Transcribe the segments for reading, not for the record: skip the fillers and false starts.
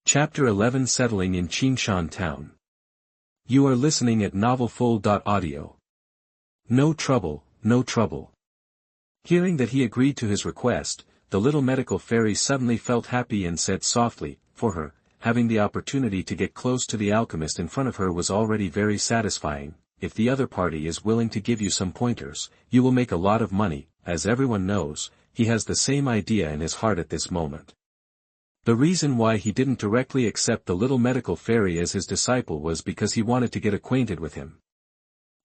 Chapter 11 Settling in Qingshan Town. You are listening at novelfull.audio. No trouble, no trouble. Hearing that he agreed to his request, the little medical fairy suddenly felt happy and said softly, for her, having the opportunity to get close to the alchemist in front of her was already very satisfying. If the other party is willing to give you some pointers, you will make a lot of money. As everyone knows, he has the same idea in his heart at this moment. The reason why he didn't directly accept the little medical fairy as his disciple was because he wanted to get acquainted with him.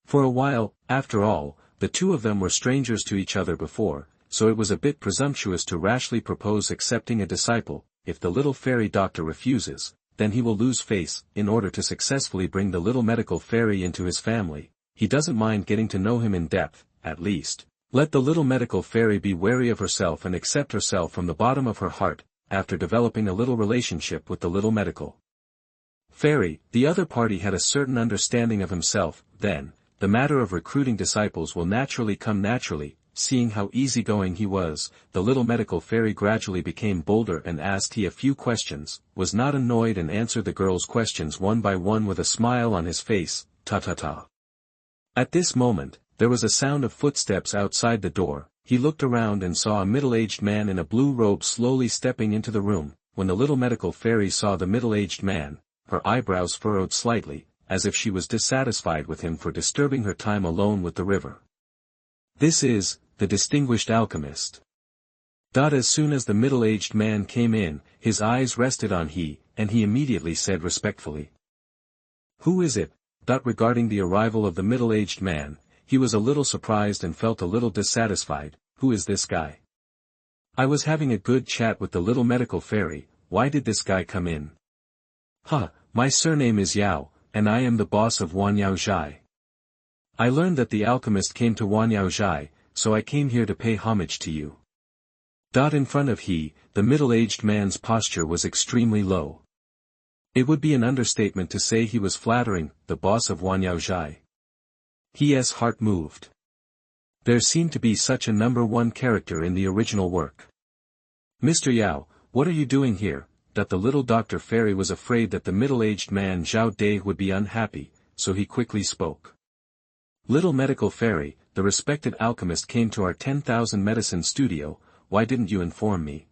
For a while, after all, the two of them were strangers to each other before, so it was a bit presumptuous to rashly propose accepting a disciple. If the little fairy doctor refuses, then he will lose face. In order to successfully bring the little medical fairy into his family, he doesn't mind getting to know him in depth, at least. Let the little medical fairy be wary of herself and accept herself from the bottom of her heart. After developing a little relationship with the little medical fairy, the other party had a certain understanding of himself. Then, the matter of recruiting disciples will naturally come naturally. Seeing how easygoing he was, the little medical fairy gradually became bolder and asked he a few questions, was not annoyed and answered the girl's questions one by one with a smile on his face. Ta-ta-ta. At this moment, there was a sound of footsteps outside the door. He looked around and saw a middle-aged man in a blue robe slowly stepping into the room. When the little medical fairy saw the middle-aged man, her eyebrows furrowed slightly, as if she was dissatisfied with him for disturbing her time alone with the river. This is the distinguished alchemist. As soon as the middle-aged man came in, his eyes rested on he, and he immediately said respectfully, "Who is it?" Regarding the arrival of the middle-aged man, he was a little surprised and felt a little dissatisfied. Who is this guy? I was having a good chat with the little medical fairy. Why did this guy come in? My surname is Yao, and I am the boss of Wanyaozhai. I learned that the alchemist came to Wanyaozhai, so I came here to pay homage to you. In front of he, the middle-aged man's posture was extremely low. It would be an understatement to say he was flattering, the boss of Wanyaozhai. His heart moved. There seemed to be such a number one character in the original work. Mr. Yao, what are you doing here? The little doctor fairy was afraid that the middle-aged man Zhao Dai would be unhappy, so he quickly spoke. Little medical fairy, the respected alchemist came to our 10,000 medicine studio. Why didn't you inform me?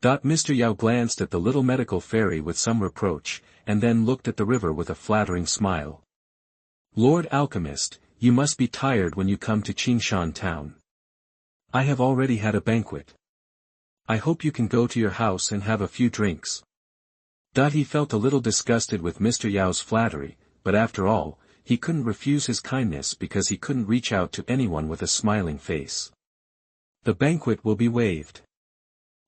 Mr. Yao glanced at the little medical fairy with some reproach, and then looked at the river with a flattering smile. Lord Alchemist, you must be tired when you come to Qingshan town. I have already had a banquet. I hope you can go to your house and have a few drinks. He felt a little disgusted with Mr. Yao's flattery, but after all, he couldn't refuse his kindness because he couldn't reach out to anyone with a smiling face. The banquet will be waived.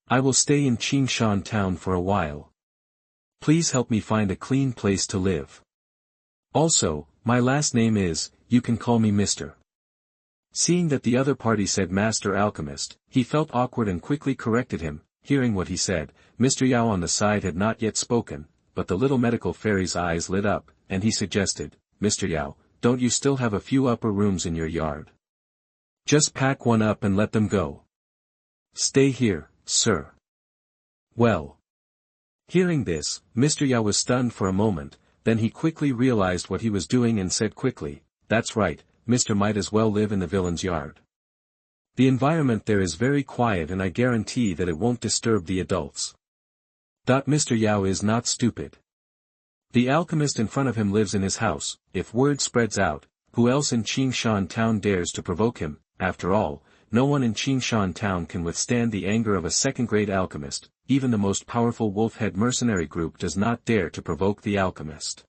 I will stay in Qingshan town for a while. Please help me find a clean place to live. Also, my last name is, you can call me Mr. Seeing that the other party said Master Alchemist, he felt awkward and quickly corrected him. Hearing what he said, Mr. Yao on the side had not yet spoken, but the little medical fairy's eyes lit up, and he suggested, Mr. Yao, don't you still have a few upper rooms in your yard? Just pack one up and let them go. Stay here, sir. Well. Hearing this, Mr. Yao was stunned for a moment. Then he quickly realized what he was doing and said quickly, that's right, Mr. Might as well live in the villain's yard. The environment there is very quiet and I guarantee that it won't disturb the adults. Mr. Yao is not stupid. The alchemist in front of him lives in his house. If word spreads out, who else in Qingshan town dares to provoke him? After all, no one in Qingshan town can withstand the anger of a second-grade alchemist. Even the most powerful wolf-head mercenary group does not dare to provoke the alchemist.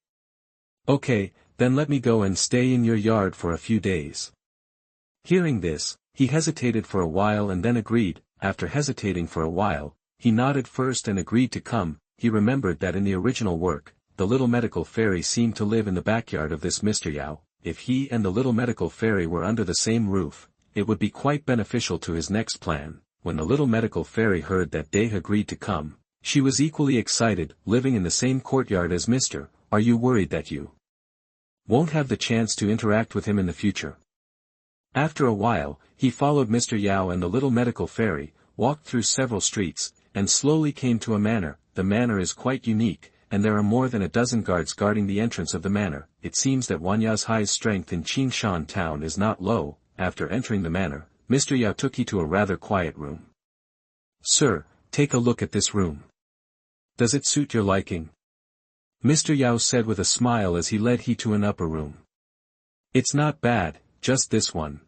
Okay, then let me go and stay in your yard for a few days. Hearing this, he hesitated for a while and then agreed. After hesitating for a while, he nodded first and agreed to come. He remembered that in the original work, the little medical fairy seemed to live in the backyard of this Mr. Yao. If he and the little medical fairy were under the same roof, it would be quite beneficial to his next plan. When the little medical fairy heard that Dai agreed to come, she was equally excited. Living in the same courtyard as Mr. Are you worried that you won't have the chance to interact with him in the future? After a while, he followed Mr. Yao and the little medical fairy, walked through several streets, and slowly came to a manor. the manor is quite unique, and there are more than a dozen guards guarding the entrance of the manor. It seems that Wan Yazhai's strength in Qingshan town is not low. After entering the manor, Mr. Yao took he to a rather quiet room. "Sir, take a look at this room. Does it suit your liking?" Mr. Yao said with a smile as he led he to an upper room. "It's not bad, just this one."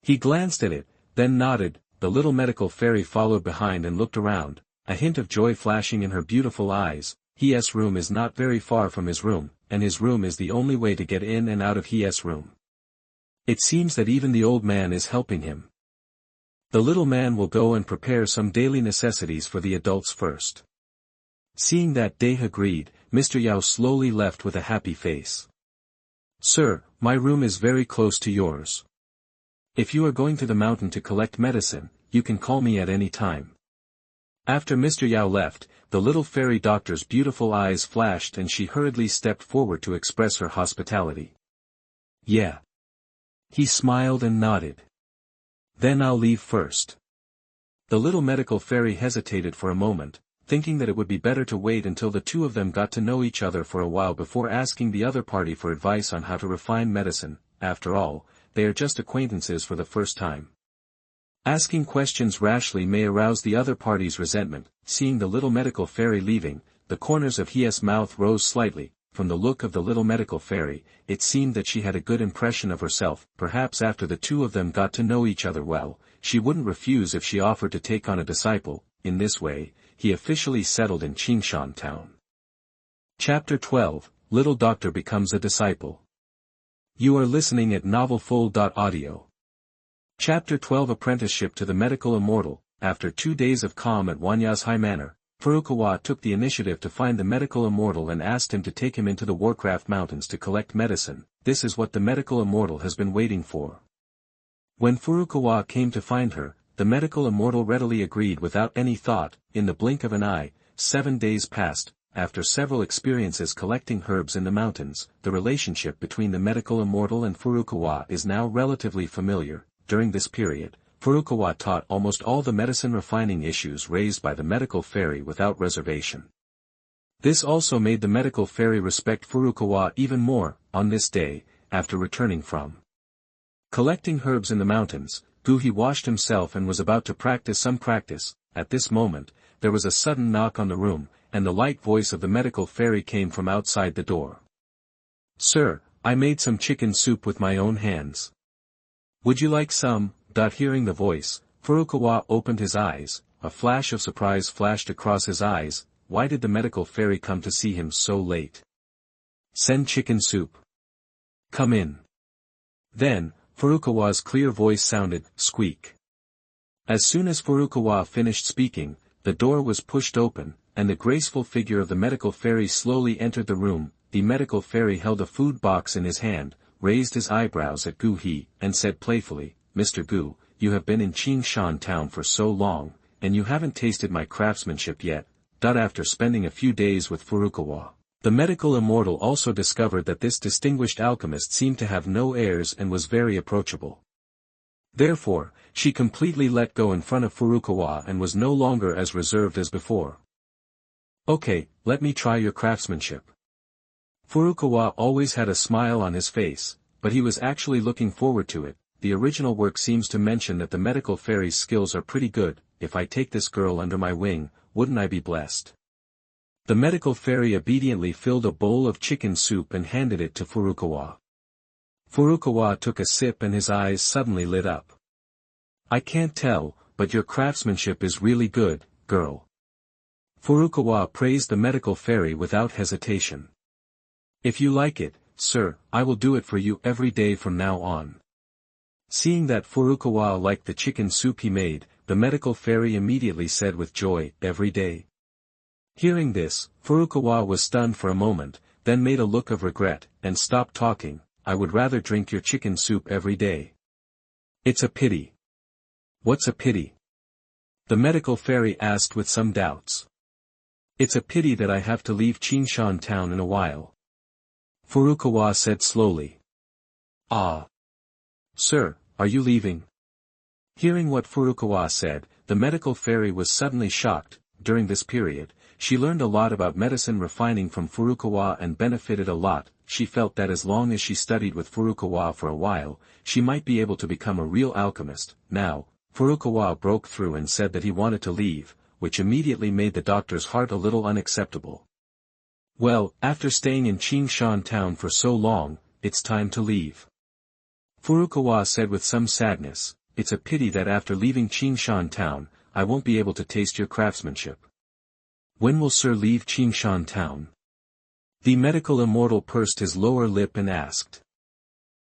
He glanced at it, then nodded. The little medical fairy followed behind and looked around, a hint of joy flashing in her beautiful eyes. His room is not very far from his room, and his room is the only way to get in and out of his room. It seems that even the old man is helping him. The little man will go and prepare some daily necessities for the adults first. Seeing that Dae agreed, Mr. Yao slowly left with a happy face. "Sir, my room is very close to yours. If you are going to the mountain to collect medicine, you can call me at any time." After Mr. Yao left, the little fairy doctor's beautiful eyes flashed and she hurriedly stepped forward to express her hospitality. "Yeah." He smiled and nodded. "Then I'll leave first." The little medical fairy hesitated for a moment, thinking that it would be better to wait until the two of them got to know each other for a while before asking the other party for advice on how to refine medicine. After all, they are just acquaintances for the first time. Asking questions rashly may arouse the other party's resentment. Seeing the little medical fairy leaving, the corners of his mouth rose slightly. From the look of the little medical fairy, it seemed that she had a good impression of herself. Perhaps after the two of them got to know each other well, she wouldn't refuse if she offered to take on a disciple. In this way, he officially settled in Qingshan town. Chapter 12, Little Doctor Becomes a Disciple. You are listening at novelfull.audio. Chapter 12 Apprenticeship to the Medical Immortal. After 2 days of calm at Wan Yazhai Manor, Furukawa took the initiative to find the medical immortal and asked him to take him into the Warcraft Mountains to collect medicine. This is what the medical immortal has been waiting for. When Furukawa came to find her, the medical immortal readily agreed without any thought. In the blink of an eye, 7 days passed. After several experiences collecting herbs in the mountains, the relationship between the medical immortal and Furukawa is now relatively familiar. During this period, Furukawa taught almost all the medicine refining issues raised by the medical fairy without reservation. This also made the medical fairy respect Furukawa even more. On this day, after returning from collecting herbs in the mountains, Douhuang washed himself and was about to practice some practice. At this moment, there was a sudden knock on the room, and the light voice of the medical fairy came from outside the door. "Sir, I made some chicken soup with my own hands. Would you like some?" Hearing the voice, Furukawa opened his eyes. A flash of surprise flashed across his eyes. Why did the medical fairy come to see him so late? "Send chicken soup. Come in." Then, Furukawa's clear voice sounded, "Squeak." As soon as Furukawa finished speaking, the door was pushed open, and the graceful figure of the medical fairy slowly entered the room. The medical fairy held a food box in his hand, raised his eyebrows at Douhuang, and said playfully, "Mr. Gu, you have been in Qingshan town for so long, and you haven't tasted my craftsmanship yet." After spending a few days with Furukawa, the medical immortal also discovered that this distinguished alchemist seemed to have no airs and was very approachable. Therefore, she completely let go in front of Furukawa and was no longer as reserved as before. "Okay, let me try your craftsmanship." Furukawa always had a smile on his face, but he was actually looking forward to it. The original work seems to mention that the medical fairy's skills are pretty good. If I take this girl under my wing, wouldn't I be blessed? The medical fairy obediently filled a bowl of chicken soup and handed it to Furukawa. Furukawa took a sip and his eyes suddenly lit up. "I can't tell, but your craftsmanship is really good, girl." Furukawa praised the medical fairy without hesitation. "If you like it, sir, I will do it for you every day from now on." Seeing that Furukawa liked the chicken soup he made, the medical fairy immediately said with joy, "Every day?" Hearing this, Furukawa was stunned for a moment, then made a look of regret, and stopped talking. "I would rather drink your chicken soup every day." "It's a pity." "What's a pity?" the medical fairy asked with some doubts. "It's a pity that I have to leave Qingshan town in a while," Furukawa said slowly. "Ah. Sir, are you leaving?" Hearing what Furukawa said, the medical fairy was suddenly shocked. During this period, She learned a lot about medicine refining from Furukawa and benefited a lot. She felt that as long as she studied with Furukawa for a while, she might be able to become a real alchemist. Now, Furukawa broke through and said that he wanted to leave, which immediately made the doctor's heart a little unacceptable. Well, after staying in Qingshan town for so long, it's time to leave. Furukawa said with some sadness, it's a pity that after leaving Qingshan town, I won't be able to taste your craftsmanship. When will Sir leave Qingshan town? The medical immortal pursed his lower lip and asked.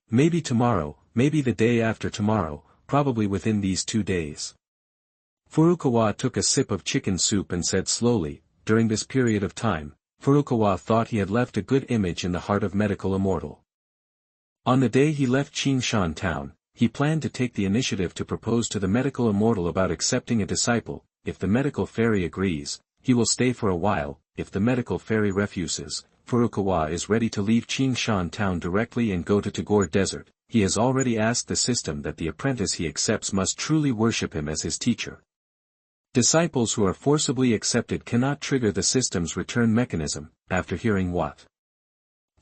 Maybe tomorrow, maybe the day after tomorrow, probably within these 2 days. Furukawa took a sip of chicken soup and said slowly, during this period of time, Furukawa thought he had left a good image in the heart of medical immortal. On the day he left Qingshan town, he planned to take the initiative to propose to the medical immortal about accepting a disciple. If the medical fairy agrees, he will stay for a while. If the medical fairy refuses, Furukawa is ready to leave Qingshan town directly and go to Tagore Desert. He has already asked the system that the apprentice he accepts must truly worship him as his teacher. Disciples who are forcibly accepted cannot trigger the system's return mechanism. After hearing what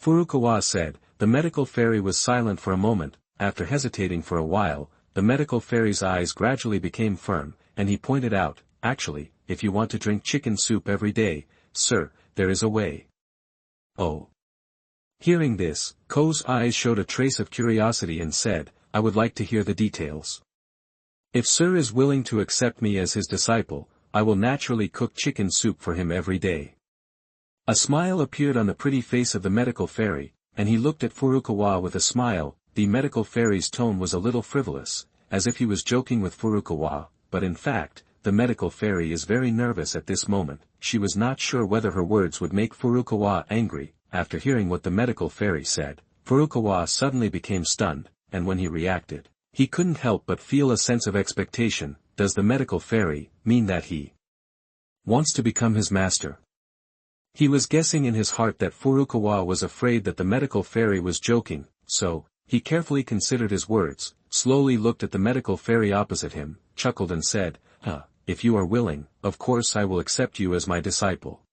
Furukawa said, the medical fairy was silent for a moment. After hesitating for a while, the medical fairy's eyes gradually became firm, and he pointed out, actually, if you want to drink chicken soup every day, sir, there is a way. Oh. Hearing this, Ko's eyes showed a trace of curiosity and said, I would like to hear the details. If Sir is willing to accept me as his disciple, I will naturally cook chicken soup for him every day. A smile appeared on the pretty face of the medical fairy, and he looked at Furukawa with a smile. The medical fairy's tone was a little frivolous, as if he was joking with Furukawa, but in fact, the medical fairy is very nervous at this moment. She was not sure whether her words would make Furukawa angry. After hearing what the medical fairy said, Furukawa suddenly became stunned, and when he reacted, he couldn't help but feel a sense of expectation. Does the medical fairy mean that he wants to become his master? He was guessing in his heart that Furukawa was afraid that the medical fairy was joking, so he carefully considered his words, slowly looked at the medical fairy opposite him, chuckled and said, if you are willing, of course I will accept you as my disciple.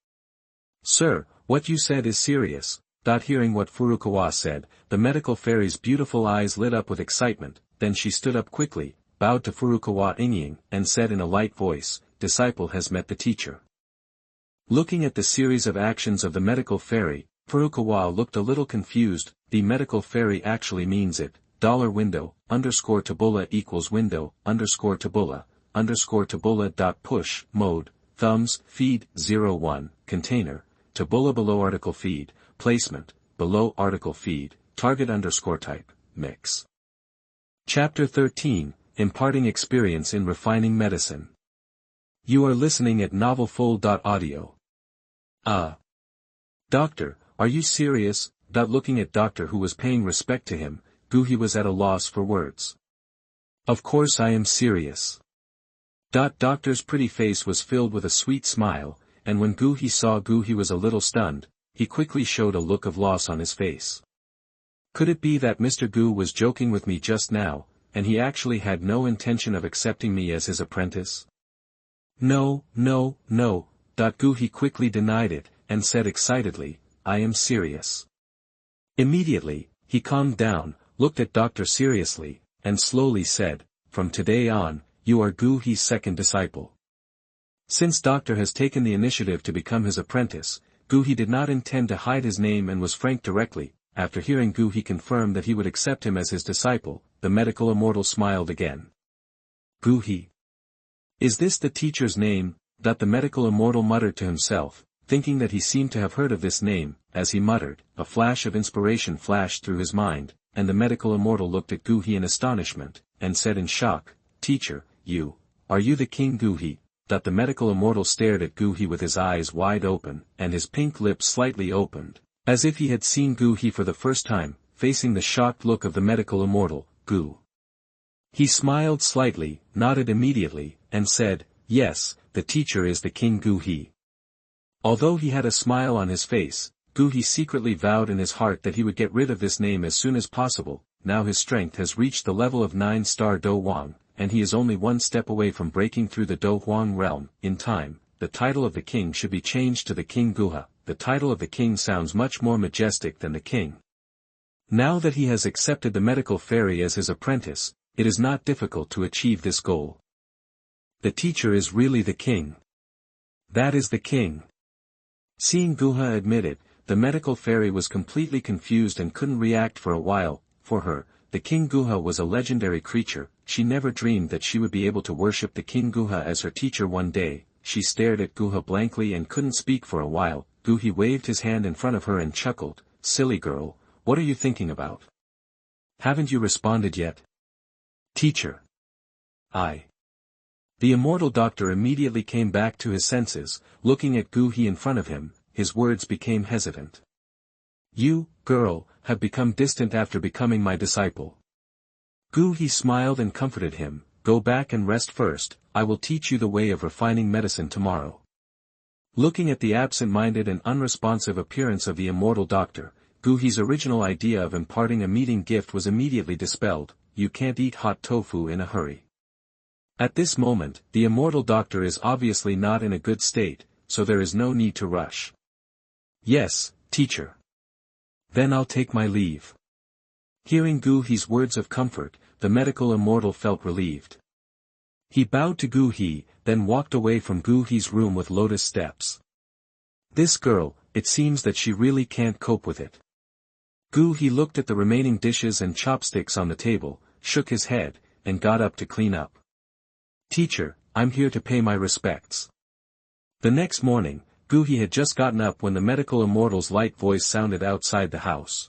Sir, what you said is serious. Hearing what Furukawa said, the medical fairy's beautiful eyes lit up with excitement, then she stood up quickly, bowed to Furukawa Inging, and said in a light voice, disciple has met the teacher. Looking at the series of actions of the medical fairy, Furukawa looked a little confused. The medical fairy actually means it. $window, _tabula equals window, _tabula, _tabula. Mode, thumbs, feed, 01, container, tabula below article feed, placement, below article feed, target _type, mix. Chapter 13, Imparting Experience in Refining Medicine. You are listening at novelfull.audio. Doctor, are you serious? Looking at Doctor who was paying respect to him, Douhuang was at a loss for words. Of course I am serious. Doctor's pretty face was filled with a sweet smile, and when Douhuang saw he was a little stunned, he quickly showed a look of loss on his face. Could it be that Mr. Gu was joking with me just now, and he actually had no intention of accepting me as his apprentice? No. Douhuang quickly denied it, and said excitedly, I am serious. Immediately, he calmed down, looked at Doctor seriously, and slowly said, from today on, you are Douhuang's second disciple. Since Doctor has taken the initiative to become his apprentice, Douhuang did not intend to hide his name and was frank directly. After hearing Douhuang confirm that he would accept him as his disciple, the medical immortal smiled again. Douhuang. Is this the teacher's name? The medical immortal muttered to himself, thinking that he seemed to have heard of this name. As he muttered, a flash of inspiration flashed through his mind, and the medical immortal looked at Douhuang in astonishment, and said in shock, Teacher, are you the king Douhuang? The medical immortal stared at Douhuang with his eyes wide open, and his pink lips slightly opened, as if he had seen Douhuang for the first time. Facing the shocked look of the medical immortal, he smiled slightly, nodded immediately, and said, yes, the teacher is the king Douhuang. Although he had a smile on his face, Douhuang secretly vowed in his heart that he would get rid of this name as soon as possible. Now his strength has reached the level of 9-star Douhuang, and he is only one step away from breaking through the Douhuang realm. In time, the title of the king should be changed to the King Guha. The title of the king sounds much more majestic than the king. Now that he has accepted the medical fairy as his apprentice, it is not difficult to achieve this goal. The teacher is really the king. That is the king. Seeing Guha admit it, the medical fairy was completely confused and couldn't react for a while. For her, the King Guha was a legendary creature. She never dreamed that she would be able to worship the King Guha as her teacher one day. She stared at Guha blankly and couldn't speak for a while. Guhi waved his hand in front of her and chuckled. "Silly girl, what are you thinking about? Haven't you responded yet?" "Teacher. I." The immortal doctor immediately came back to his senses. Looking at Guhi in front of him, his words became hesitant. "You, girl, have become distant after becoming my disciple." Guhi smiled and comforted him. "Go back and rest first. I will teach you the way of refining medicine tomorrow." Looking at the absent-minded and unresponsive appearance of the immortal doctor, Guhi's original idea of imparting a meeting gift was immediately dispelled. You can't eat hot tofu in a hurry. At this moment, the immortal doctor is obviously not in a good state, so there is no need to rush. "Yes, teacher. Then I'll take my leave." Hearing Guhi's words of comfort, the medical immortal felt relieved. He bowed to Guhi, then walked away from Guhi's room with lotus steps. This girl, it seems that she really can't cope with it. Guhi looked at the remaining dishes and chopsticks on the table, shook his head, and got up to clean up. "Teacher, I'm here to pay my respects." The next morning, Guhi had just gotten up when the medical immortal's light voice sounded outside the house.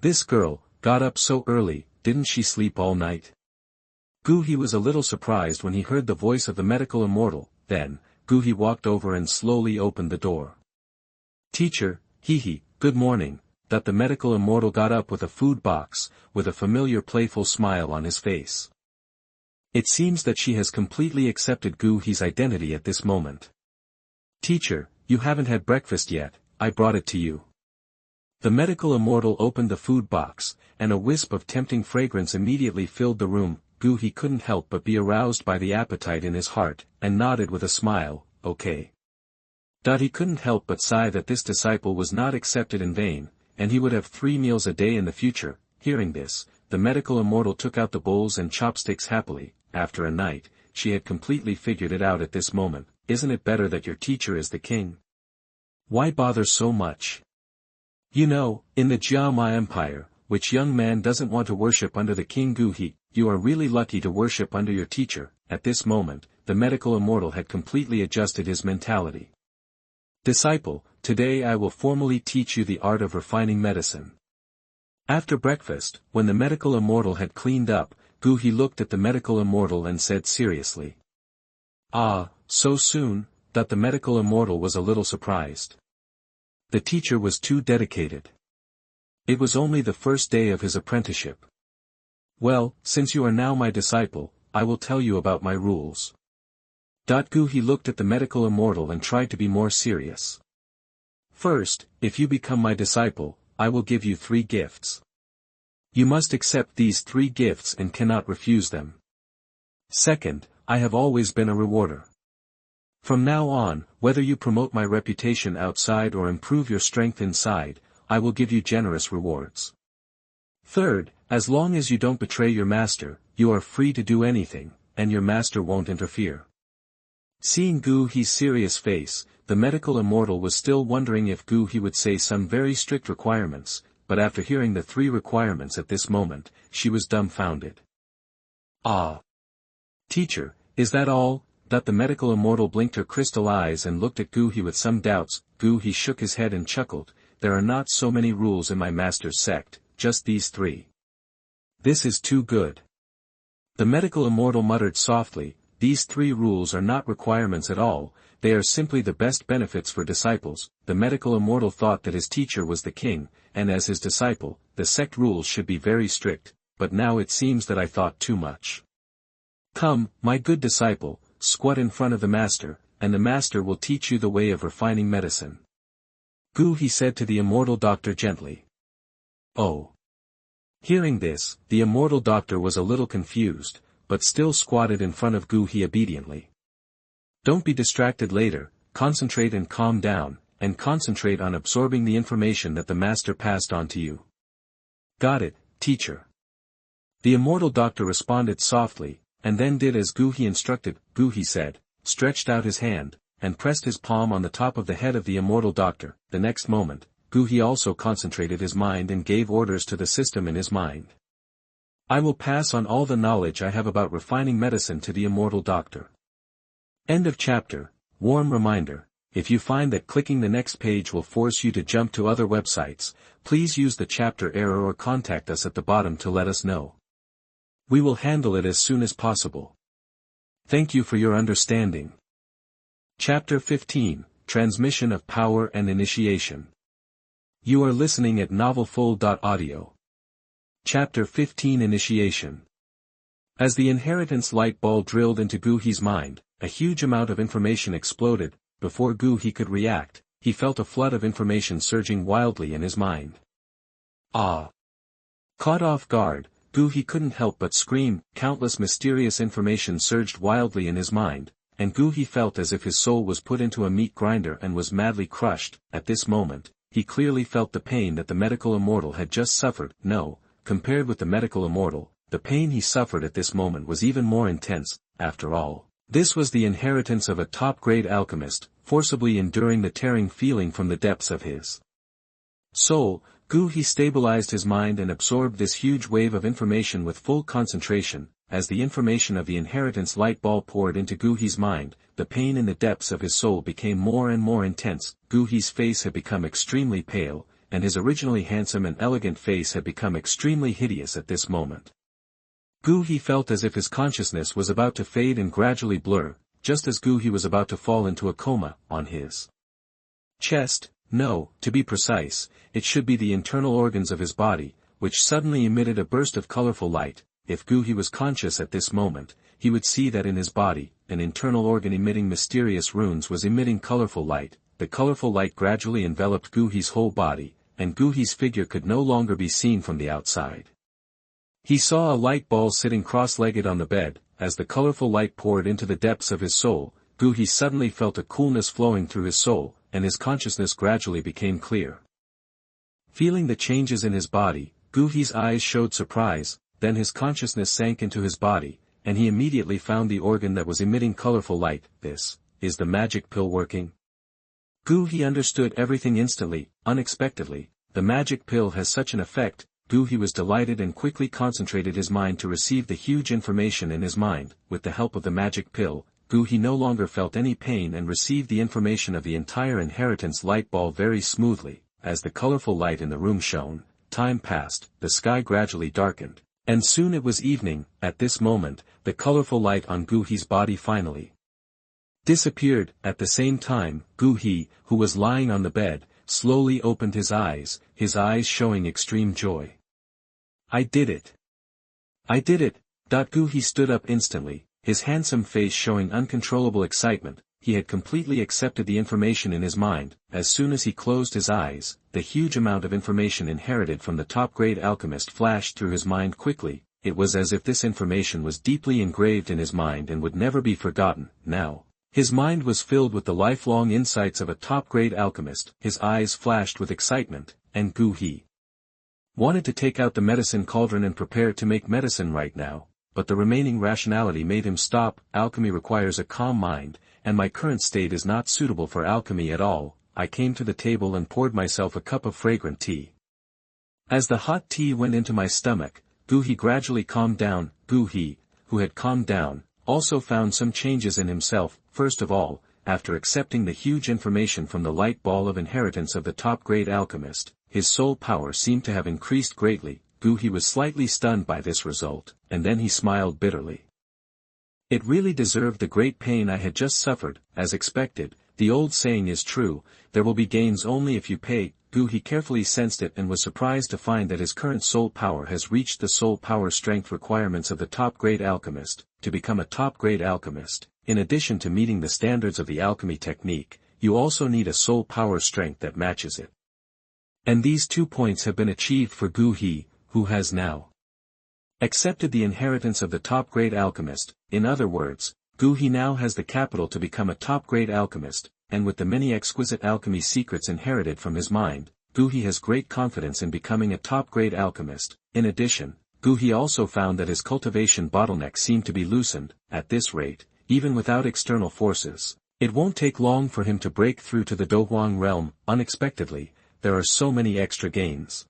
"This girl, got up so early, didn't she sleep all night?" Guhi was a little surprised when he heard the voice of the medical immortal. Then, Guhi walked over and slowly opened the door. "Teacher, good morning." That the medical immortal got up with a food box, with a familiar playful smile on his face. It seems that she has completely accepted Guhi's identity at this moment. "Teacher, you haven't had breakfast yet, I brought it to you." The medical immortal opened the food box, and a wisp of tempting fragrance immediately filled the room. Guhi couldn't help but be aroused by the appetite in his heart, and nodded with a smile, "Okay." He couldn't help but sigh that this disciple was not accepted in vain, and he would have 3 meals a day in the future. Hearing this, the medical immortal took out the bowls and chopsticks happily. After a night, she had completely figured it out at this moment. Isn't it better that your teacher is the king? Why bother so much? You know, in the Jiama Empire, which young man doesn't want to worship under the King Guhi? You are really lucky to worship under your teacher. At this moment, the medical immortal had completely adjusted his mentality. "Disciple, today I will formally teach you the art of refining medicine." After breakfast, when the medical immortal had cleaned up, Guhi looked at the medical immortal and said seriously. "Ah, so soon?" That the medical immortal was a little surprised. The teacher was too dedicated. It was only the first day of his apprenticeship. "Well, since you are now my disciple, I will tell you about my rules." Guhi looked at the medical immortal and tried to be more serious. "First, if you become my disciple, I will give you 3 gifts. You must accept these 3 gifts and cannot refuse them. Second, I have always been a rewarder. From now on, whether you promote my reputation outside or improve your strength inside, I will give you generous rewards. Third, as long as you don't betray your master, you are free to do anything, and your master won't interfere." Seeing Guhi's serious face, the medical immortal was still wondering if Guhi would say some very strict requirements, but after hearing the 3 requirements at this moment, she was dumbfounded. "Ah! Teacher, is that all?" That the medical immortal blinked her crystal eyes and looked at Guhi with some doubts. Guhi shook his head and chuckled. "There are not so many rules in my master's sect, just these 3. This is too good." The medical immortal muttered softly, "These 3 rules are not requirements at all, they are simply the best benefits for disciples." The medical immortal thought that his teacher was the king, and as his disciple, the sect rules should be very strict, but now it seems that I thought too much. "Come, my good disciple, squat in front of the master, and the master will teach you the way of refining medicine." Guhi said to the immortal doctor gently. "Oh." Hearing this, the immortal doctor was a little confused, but still squatted in front of Guhi obediently. Don't be distracted later, concentrate and calm down, and concentrate on absorbing the information that the master passed on to you. Got it, teacher. The immortal doctor responded softly, and then did as Douqi instructed. Douqi said, stretched out his hand, and pressed his palm on the top of the head of the immortal doctor. The next moment, Douqi also concentrated his mind and gave orders to the system in his mind. I will pass on all the knowledge I have about refining medicine to the immortal doctor. End of chapter. Warm reminder, if you find that clicking the next page will force you to jump to other websites, please use the chapter error or contact us at the bottom to let us know. We will handle it as soon as possible. Thank you for your understanding. Chapter 15, Transmission of Power and Initiation. You are listening at novelfull.audio. Chapter 15 Initiation. As the inheritance light ball drilled into Douqi's mind, a huge amount of information exploded. Before Douqi could react, he felt a flood of information surging wildly in his mind. Ah! Caught off guard, Douqi couldn't help but scream. Countless mysterious information surged wildly in his mind, and Douqi felt as if his soul was put into a meat grinder and was madly crushed. At this moment, he clearly felt the pain that the medical immortal had just suffered. No, compared with the medical immortal, the pain he suffered at this moment was even more intense. After all, this was the inheritance of a top-grade alchemist, forcibly enduring the tearing feeling from the depths of his soul. Douqi stabilized his mind and absorbed this huge wave of information with full concentration. As the information of the inheritance light ball poured into Douqi's mind, the pain in the depths of his soul became more and more intense. Douqi's face had become extremely pale, and his originally handsome and elegant face had become extremely hideous at this moment. Douqi felt as if his consciousness was about to fade and gradually blur, just as Douqi was about to fall into a coma. On his chest, no, to be precise, it should be the internal organs of his body, which suddenly emitted a burst of colorful light. If Douqi was conscious at this moment, he would see that in his body, an internal organ emitting mysterious runes was emitting colorful light. The colorful light gradually enveloped Douqi's whole body, and Douqi's figure could no longer be seen from the outside. He saw a light ball sitting cross-legged on the bed. As the colorful light poured into the depths of his soul, Douqi suddenly felt a coolness flowing through his soul, and his consciousness gradually became clear. Feeling the changes in his body, Douqi's eyes showed surprise. Then his consciousness sank into his body, and he immediately found the organ that was emitting colorful light. This is the magic pill working. Douqi understood everything instantly, unexpectedly. The magic pill has such an effect. Douqi was delighted and quickly concentrated his mind to receive the huge information in his mind. With the help of the magic pill, Douqi no longer felt any pain and received the information of the entire inheritance light ball very smoothly. As the colorful light in the room shone, time passed, the sky gradually darkened, and soon it was evening. At this moment, the colorful light on Douqi's body finally disappeared. At the same time, Douqi, who was lying on the bed, slowly opened his eyes showing extreme joy. I did it! I did it! Douqi stood up instantly, his handsome face showing uncontrollable excitement. He had completely accepted the information in his mind. As soon as he closed his eyes, the huge amount of information inherited from the top-grade alchemist flashed through his mind quickly. It was as if this information was deeply engraved in his mind and would never be forgotten. Now, his mind was filled with the lifelong insights of a top-grade alchemist. His eyes flashed with excitement, and Douqi wanted to take out the medicine cauldron and prepare to make medicine right now, but the remaining rationality made him stop. Alchemy requires a calm mind, and my current state is not suitable for alchemy at all. I came to the table and poured myself a cup of fragrant tea. As the hot tea went into my stomach, Douqi gradually calmed down. Douqi, who had calmed down, also found some changes in himself. First of all, after accepting the huge information from the light ball of inheritance of the top-grade alchemist, his soul power seemed to have increased greatly. Douqi was slightly stunned by this result, and then he smiled bitterly. It really deserved the great pain I had just suffered. As expected, the old saying is true, there will be gains only if you pay. Douqi carefully sensed it and was surprised to find that his current soul power has reached the soul power strength requirements of the top-grade alchemist. To become a top-grade alchemist, in addition to meeting the standards of the alchemy technique, you also need a soul power strength that matches it. And these 2 points have been achieved for Douqi, who has now accepted the inheritance of the top-grade alchemist. In other words, Douhuang now has the capital to become a top-grade alchemist, and with the many exquisite alchemy secrets inherited from his mind, Douhuang has great confidence in becoming a top-grade alchemist. In addition, Douhuang also found that his cultivation bottleneck seemed to be loosened. At this rate, even without external forces, it won't take long for him to break through to the Douhuang realm. Unexpectedly, there are so many extra gains.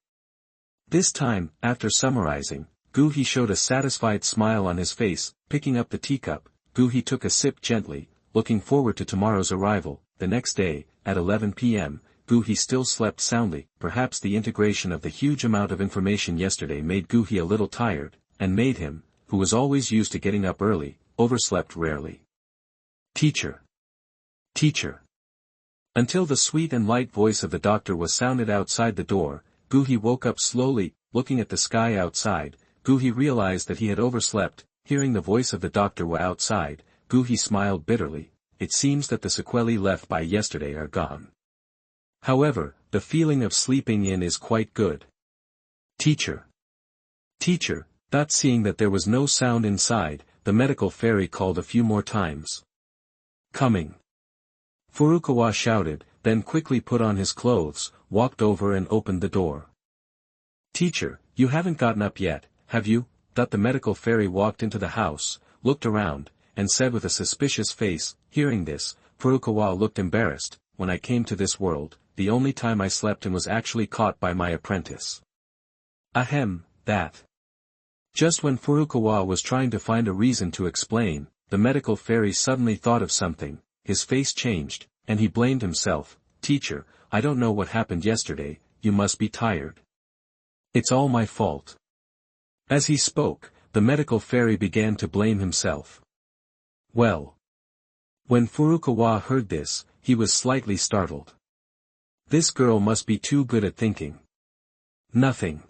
This time, after summarizing, Douhuang showed a satisfied smile on his face. Picking up the teacup, Douhuang took a sip gently, looking forward to tomorrow's arrival. The next day, at 11 p.m., Douhuang still slept soundly. Perhaps the integration of the huge amount of information yesterday made Douhuang a little tired, and made him, who was always used to getting up early, overslept rarely. Teacher! Teacher! Until the sweet and light voice of the doctor was sounded outside the door, Douhuang woke up slowly. Looking at the sky outside, Douhuang realized that he had overslept. Hearing the voice of the doctor outside, Douhuang smiled bitterly. It seems that the sequelae left by yesterday are gone. However, the feeling of sleeping in is quite good. Teacher! Teacher! Seeing that there was no sound inside, the medical fairy called a few more times. Coming! Furukawa shouted, then quickly put on his clothes, walked over and opened the door. Teacher, you haven't gotten up yet, have you? The medical fairy walked into the house, looked around, and said with a suspicious face. Hearing this, Furukawa looked embarrassed. When I came to this world, the only time I slept in was actually caught by my apprentice. Ahem, that. Just when Furukawa was trying to find a reason to explain, the medical fairy suddenly thought of something. His face changed, and he blamed himself. Teacher, I don't know what happened yesterday, you must be tired. It's all my fault. As he spoke, the medical fairy began to blame himself. Well. When Furukawa heard this, he was slightly startled. This girl must be too good at thinking. Nothing.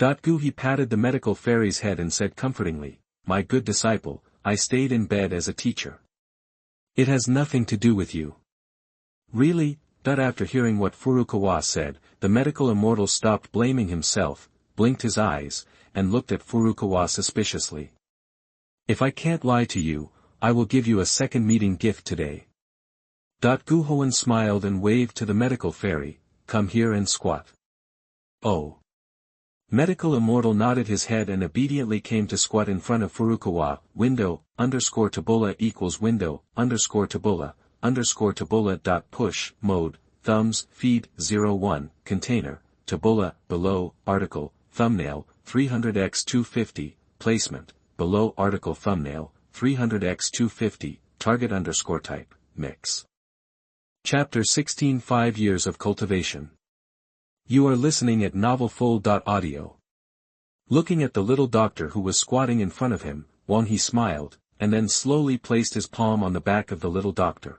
Douhuang patted the medical fairy's head and said comfortingly, my good disciple, I stayed in bed as a teacher. It has nothing to do with you. Really? After hearing what Furukawa said, the medical immortal stopped blaming himself, blinked his eyes, and looked at Furukawa suspiciously. If I can't lie to you, I will give you a second meeting gift today. Douhuang smiled and waved to the medical fairy, come here and squat. Oh. Medical immortal nodded his head and obediently came to squat in front of Furukawa. Window, _Taboola equals window, _Taboola, _Taboola. Push, mode, thumbs, feed, 01, container, Taboola, below, article, thumbnail, 300x250, placement, below article thumbnail, 300x250, target _type, mix. Chapter 16 5 Years of Cultivation. You are listening at novelfull.audio. Looking at the little doctor who was squatting in front of him, He smiled, and then slowly placed his palm on the back of the little doctor.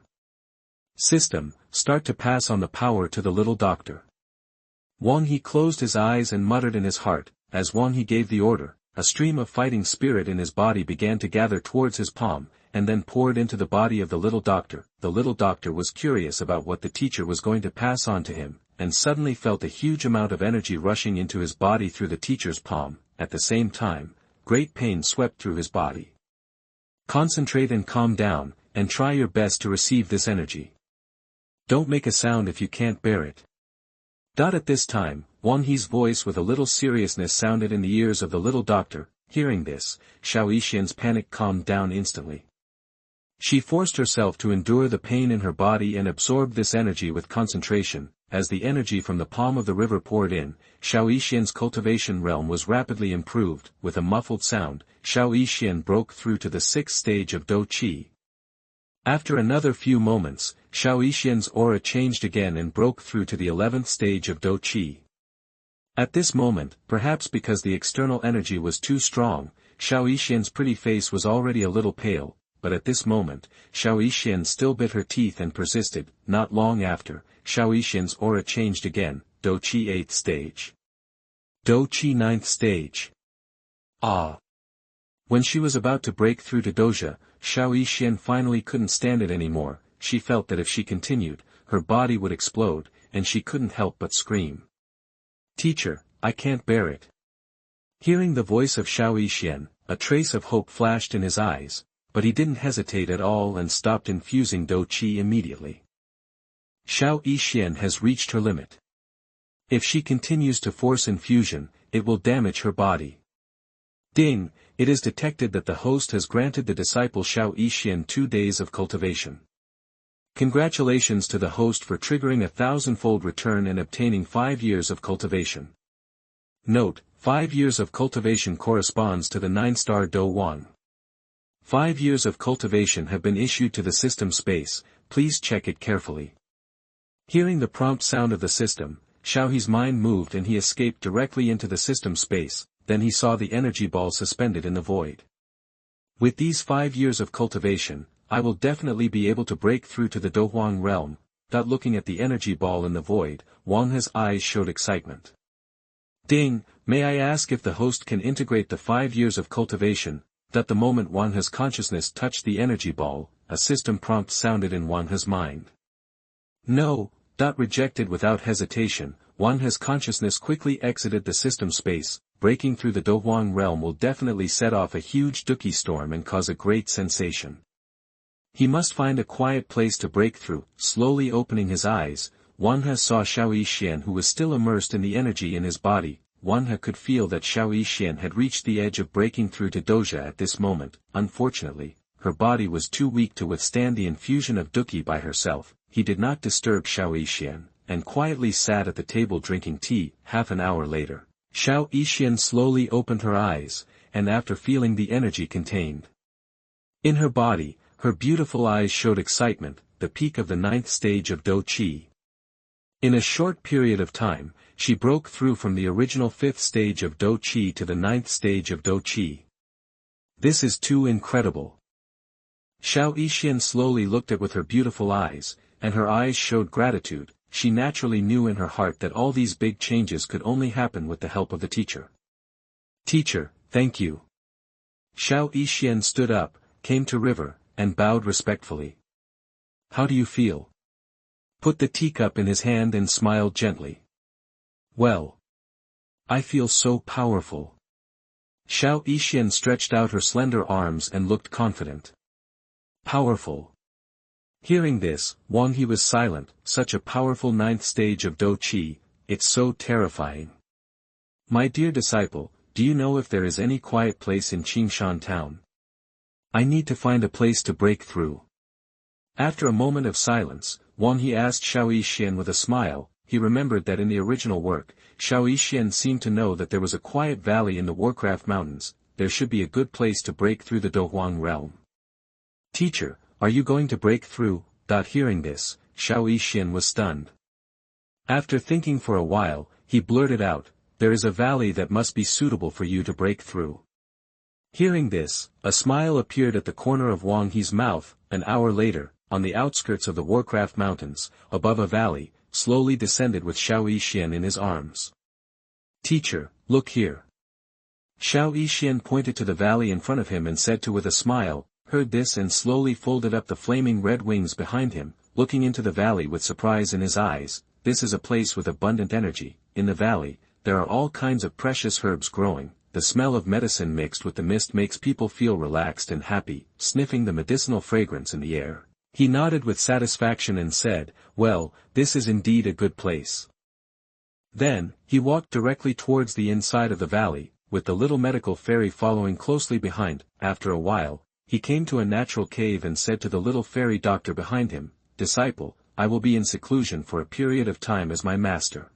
System, start to pass on the power to the little doctor. He closed his eyes and muttered in his heart. As he gave the order, a stream of fighting spirit in his body began to gather towards his palm, and then poured into the body of the little doctor. The little doctor was curious about what the teacher was going to pass on to him, and suddenly felt a huge amount of energy rushing into his body through the teacher's palm. At the same time, great pain swept through his body. Concentrate and calm down, and try your best to receive this energy. Don't make a sound if you can't bear it. At this time, He's voice with a little seriousness sounded in the ears of the little doctor. Hearing this, Xiaoxian's panic calmed down instantly. She forced herself to endure the pain in her body and absorbed this energy with concentration. As the energy from the palm of the river poured in, Xiaoxian's cultivation realm was rapidly improved. With a muffled sound, Xiaoxian broke through to the 6th stage of Douqi. After another few moments, Xiaoxian's aura changed again and broke through to the 11th stage of Douqi. At this moment, perhaps because the external energy was too strong, Xiaoxian's pretty face was already a little pale, but at this moment, Xiaoxian still bit her teeth and persisted. Not long after, Xiaoxian's aura changed again. Douqi 8th stage. Douqi 9th stage. Ah! When she was about to break through to Doja, Xiaoxian finally couldn't stand it anymore. She felt that if she continued, her body would explode, and she couldn't help but scream. Teacher, I can't bear it. Hearing the voice of Xiaoxian, a trace of hope flashed in his eyes. but he didn't hesitate at all and stopped infusing Douqi immediately. Xiao Yixian has reached her limit. If she continues to force infusion, it will damage her body. Ding, it is detected that the host has granted the disciple Xiao Yixian 2 days of cultivation. Congratulations to the host for triggering a 1,000-fold return and obtaining 5 years of cultivation. Note, 5 years of cultivation corresponds to the 9-star Douhuang. 5 years of cultivation have been issued to the system space, please check it carefully. Hearing the prompt sound of the system, Xiaohe's mind moved and he escaped directly into the system space, then he saw the energy ball suspended in the void. With these 5 years of cultivation, I will definitely be able to break through to the Douhuang realm. Looking at the energy ball in the void, Wang He's eyes showed excitement. Ding, may I ask if the host can integrate the 5 years of cultivation? The moment Wang He's consciousness touched the energy ball, a system prompt sounded in Wang He's mind. No. Rejected without hesitation, Wang He's consciousness quickly exited the system space. Breaking through the Douhuang realm will definitely set off a huge Douqi storm and cause a great sensation. He must find a quiet place to break through. Slowly opening his eyes, Wang He saw Xiao Yixian who was still immersed in the energy in his body. Wang He could feel that Xiao Yixian had reached the edge of breaking through to Doja at this moment. Unfortunately, her body was too weak to withstand the infusion of Douqi by herself. He did not disturb Xiao Yixian, and quietly sat at the table drinking tea. Half an hour later, Xiao Yixian slowly opened her eyes, and after feeling the energy contained in her body, her beautiful eyes showed excitement, the peak of the 9th stage of Douqi. In a short period of time, she broke through from the original 5th stage of Douqi to the 9th stage of Douqi. This is too incredible. Xiao Yixian slowly looked at with her beautiful eyes, and her eyes showed gratitude. She naturally knew in her heart that all these big changes could only happen with the help of the teacher. Teacher, thank you. Xiao Yixian stood up, came to River, and bowed respectfully. How do you feel? Put the teacup in his hand and smiled gently. Well. I feel so powerful. Xiao Yixian stretched out her slender arms and looked confident. Powerful. Hearing this, Wang He was silent. Such a powerful 9th stage of Douqi, it's so terrifying. My dear disciple, do you know if there is any quiet place in Qingshan town? I need to find a place to break through. After a moment of silence, Wang He asked Xiao Yixian with a smile. He remembered that in the original work, Xiao Yixian seemed to know that there was a quiet valley in the Warcraft Mountains. There should be a good place to break through the Douhuang realm. Teacher, are you going to break through? Hearing this, Xiao Yixian was stunned. After thinking for a while, he blurted out, there is a valley that must be suitable for you to break through. Hearing this, a smile appeared at the corner of Wang He's mouth. An hour later, on the outskirts of the Warcraft Mountains, above a valley, slowly descended with Xiao Yixian in his arms. Teacher, look here. Xiao Yixian pointed to the valley in front of him and said to with a smile, heard this and slowly folded up the flaming red wings behind him, looking into the valley with surprise in his eyes. This is a place with abundant energy. In the valley, there are all kinds of precious herbs growing. The smell of medicine mixed with the mist makes people feel relaxed and happy, sniffing the medicinal fragrance in the air. He nodded with satisfaction and said, well, this is indeed a good place. Then, he walked directly towards the inside of the valley, with the little medical fairy following closely behind. After a while, he came to a natural cave and said to the little fairy doctor behind him, disciple, I will be in seclusion for a period of time as my master.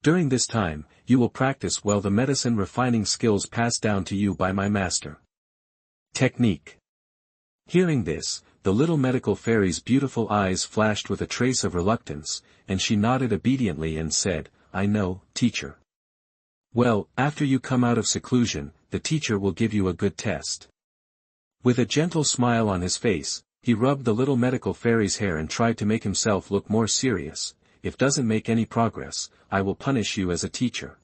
During this time, you will practice well the medicine refining skills passed down to you by my master. Technique. Hearing this, the little medical fairy's beautiful eyes flashed with a trace of reluctance, and she nodded obediently and said, I know, teacher. Well, after you come out of seclusion, the teacher will give you a good test. With a gentle smile on his face, he rubbed the little medical fairy's hair and tried to make himself look more serious. If doesn't make any progress, I will punish you as a teacher.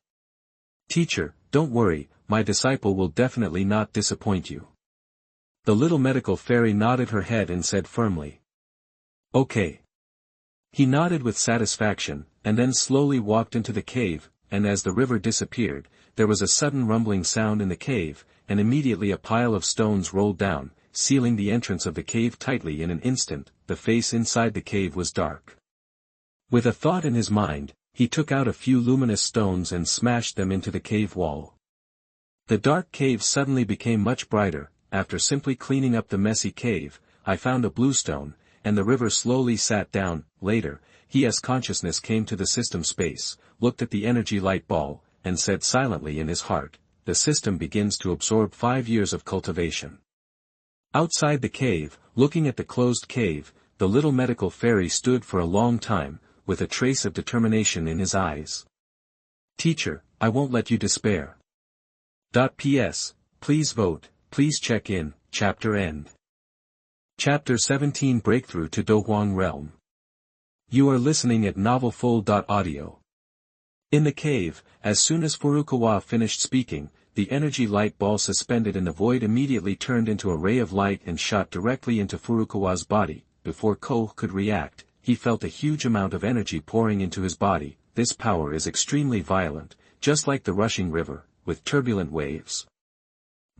Teacher, don't worry, my disciple will definitely not disappoint you. The little medical fairy nodded her head and said firmly. Okay. He nodded with satisfaction, and then slowly walked into the cave, and as the river disappeared, there was a sudden rumbling sound in the cave, and immediately a pile of stones rolled down, sealing the entrance of the cave tightly in an instant. The face inside the cave was dark. With a thought in his mind, he took out a few luminous stones and smashed them into the cave wall. The dark cave suddenly became much brighter. After simply cleaning up the messy cave, I found a bluestone, and the river slowly sat down. Later, his consciousness came to the system space, looked at the energy light ball, and said silently in his heart, "The system begins to absorb 5 years of cultivation." Outside the cave, looking at the closed cave, the little medical fairy stood for a long time, with a trace of determination in his eyes. "Teacher, I won't let you despair. P.S. Please vote, please check in." Chapter end. Chapter 17 Breakthrough to Douhuang Realm. You are listening at novelfull.audio. In the cave, as soon as Furukawa finished speaking, the energy light ball suspended in the void immediately turned into a ray of light and shot directly into Furukawa's body. Before Ko could react, he felt a huge amount of energy pouring into his body. This power is extremely violent, just like the rushing river, with turbulent waves.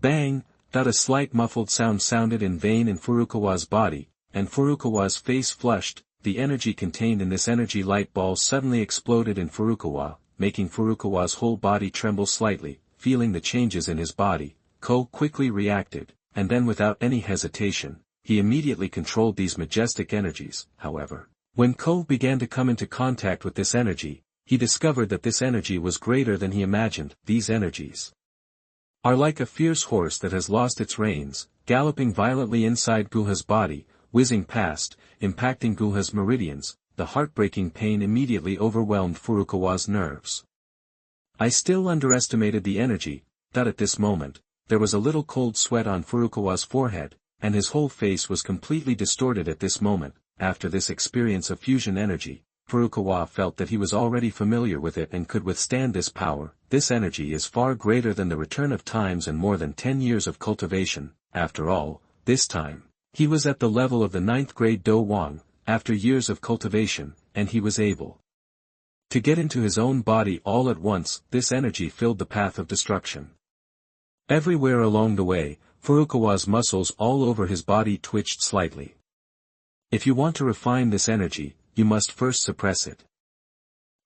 Bang! A slight muffled sound sounded in vain in Furukawa's body, and Furukawa's face flushed. The energy contained in this energy light ball suddenly exploded in Furukawa, making Furukawa's whole body tremble slightly. Feeling the changes in his body, Ko quickly reacted, and then without any hesitation, he immediately controlled these majestic energies. However, when Ko began to come into contact with this energy, he discovered that this energy was greater than he imagined. These energies are like a fierce horse that has lost its reins, galloping violently inside Guha's body, whizzing past, impacting Guha's meridians. The heartbreaking pain immediately overwhelmed Furukawa's nerves. I still underestimated the energy. At this moment, there was a little cold sweat on Furukawa's forehead, and his whole face was completely distorted at this moment. After this experience of fusion energy, Furukawa felt that he was already familiar with it and could withstand this power. This energy is far greater than the return of times and more than 10 years of cultivation. After all, this time, he was at the level of the 9th grade Douhuang, after years of cultivation, and he was able to get into his own body all at once. This energy filled the path of destruction. Everywhere along the way, Furukawa's muscles all over his body twitched slightly. If you want to refine this energy, you must first suppress it.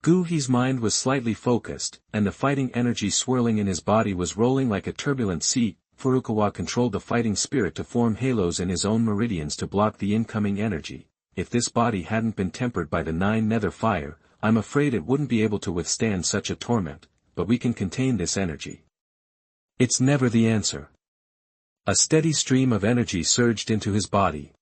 Guhi's mind was slightly focused, and the fighting energy swirling in his body was rolling like a turbulent sea. Furukawa controlled the fighting spirit to form halos in his own meridians to block the incoming energy. If this body hadn't been tempered by the 9 nether fire, I'm afraid it wouldn't be able to withstand such a torment, but we can contain this energy. It's never the answer. A steady stream of energy surged into his body.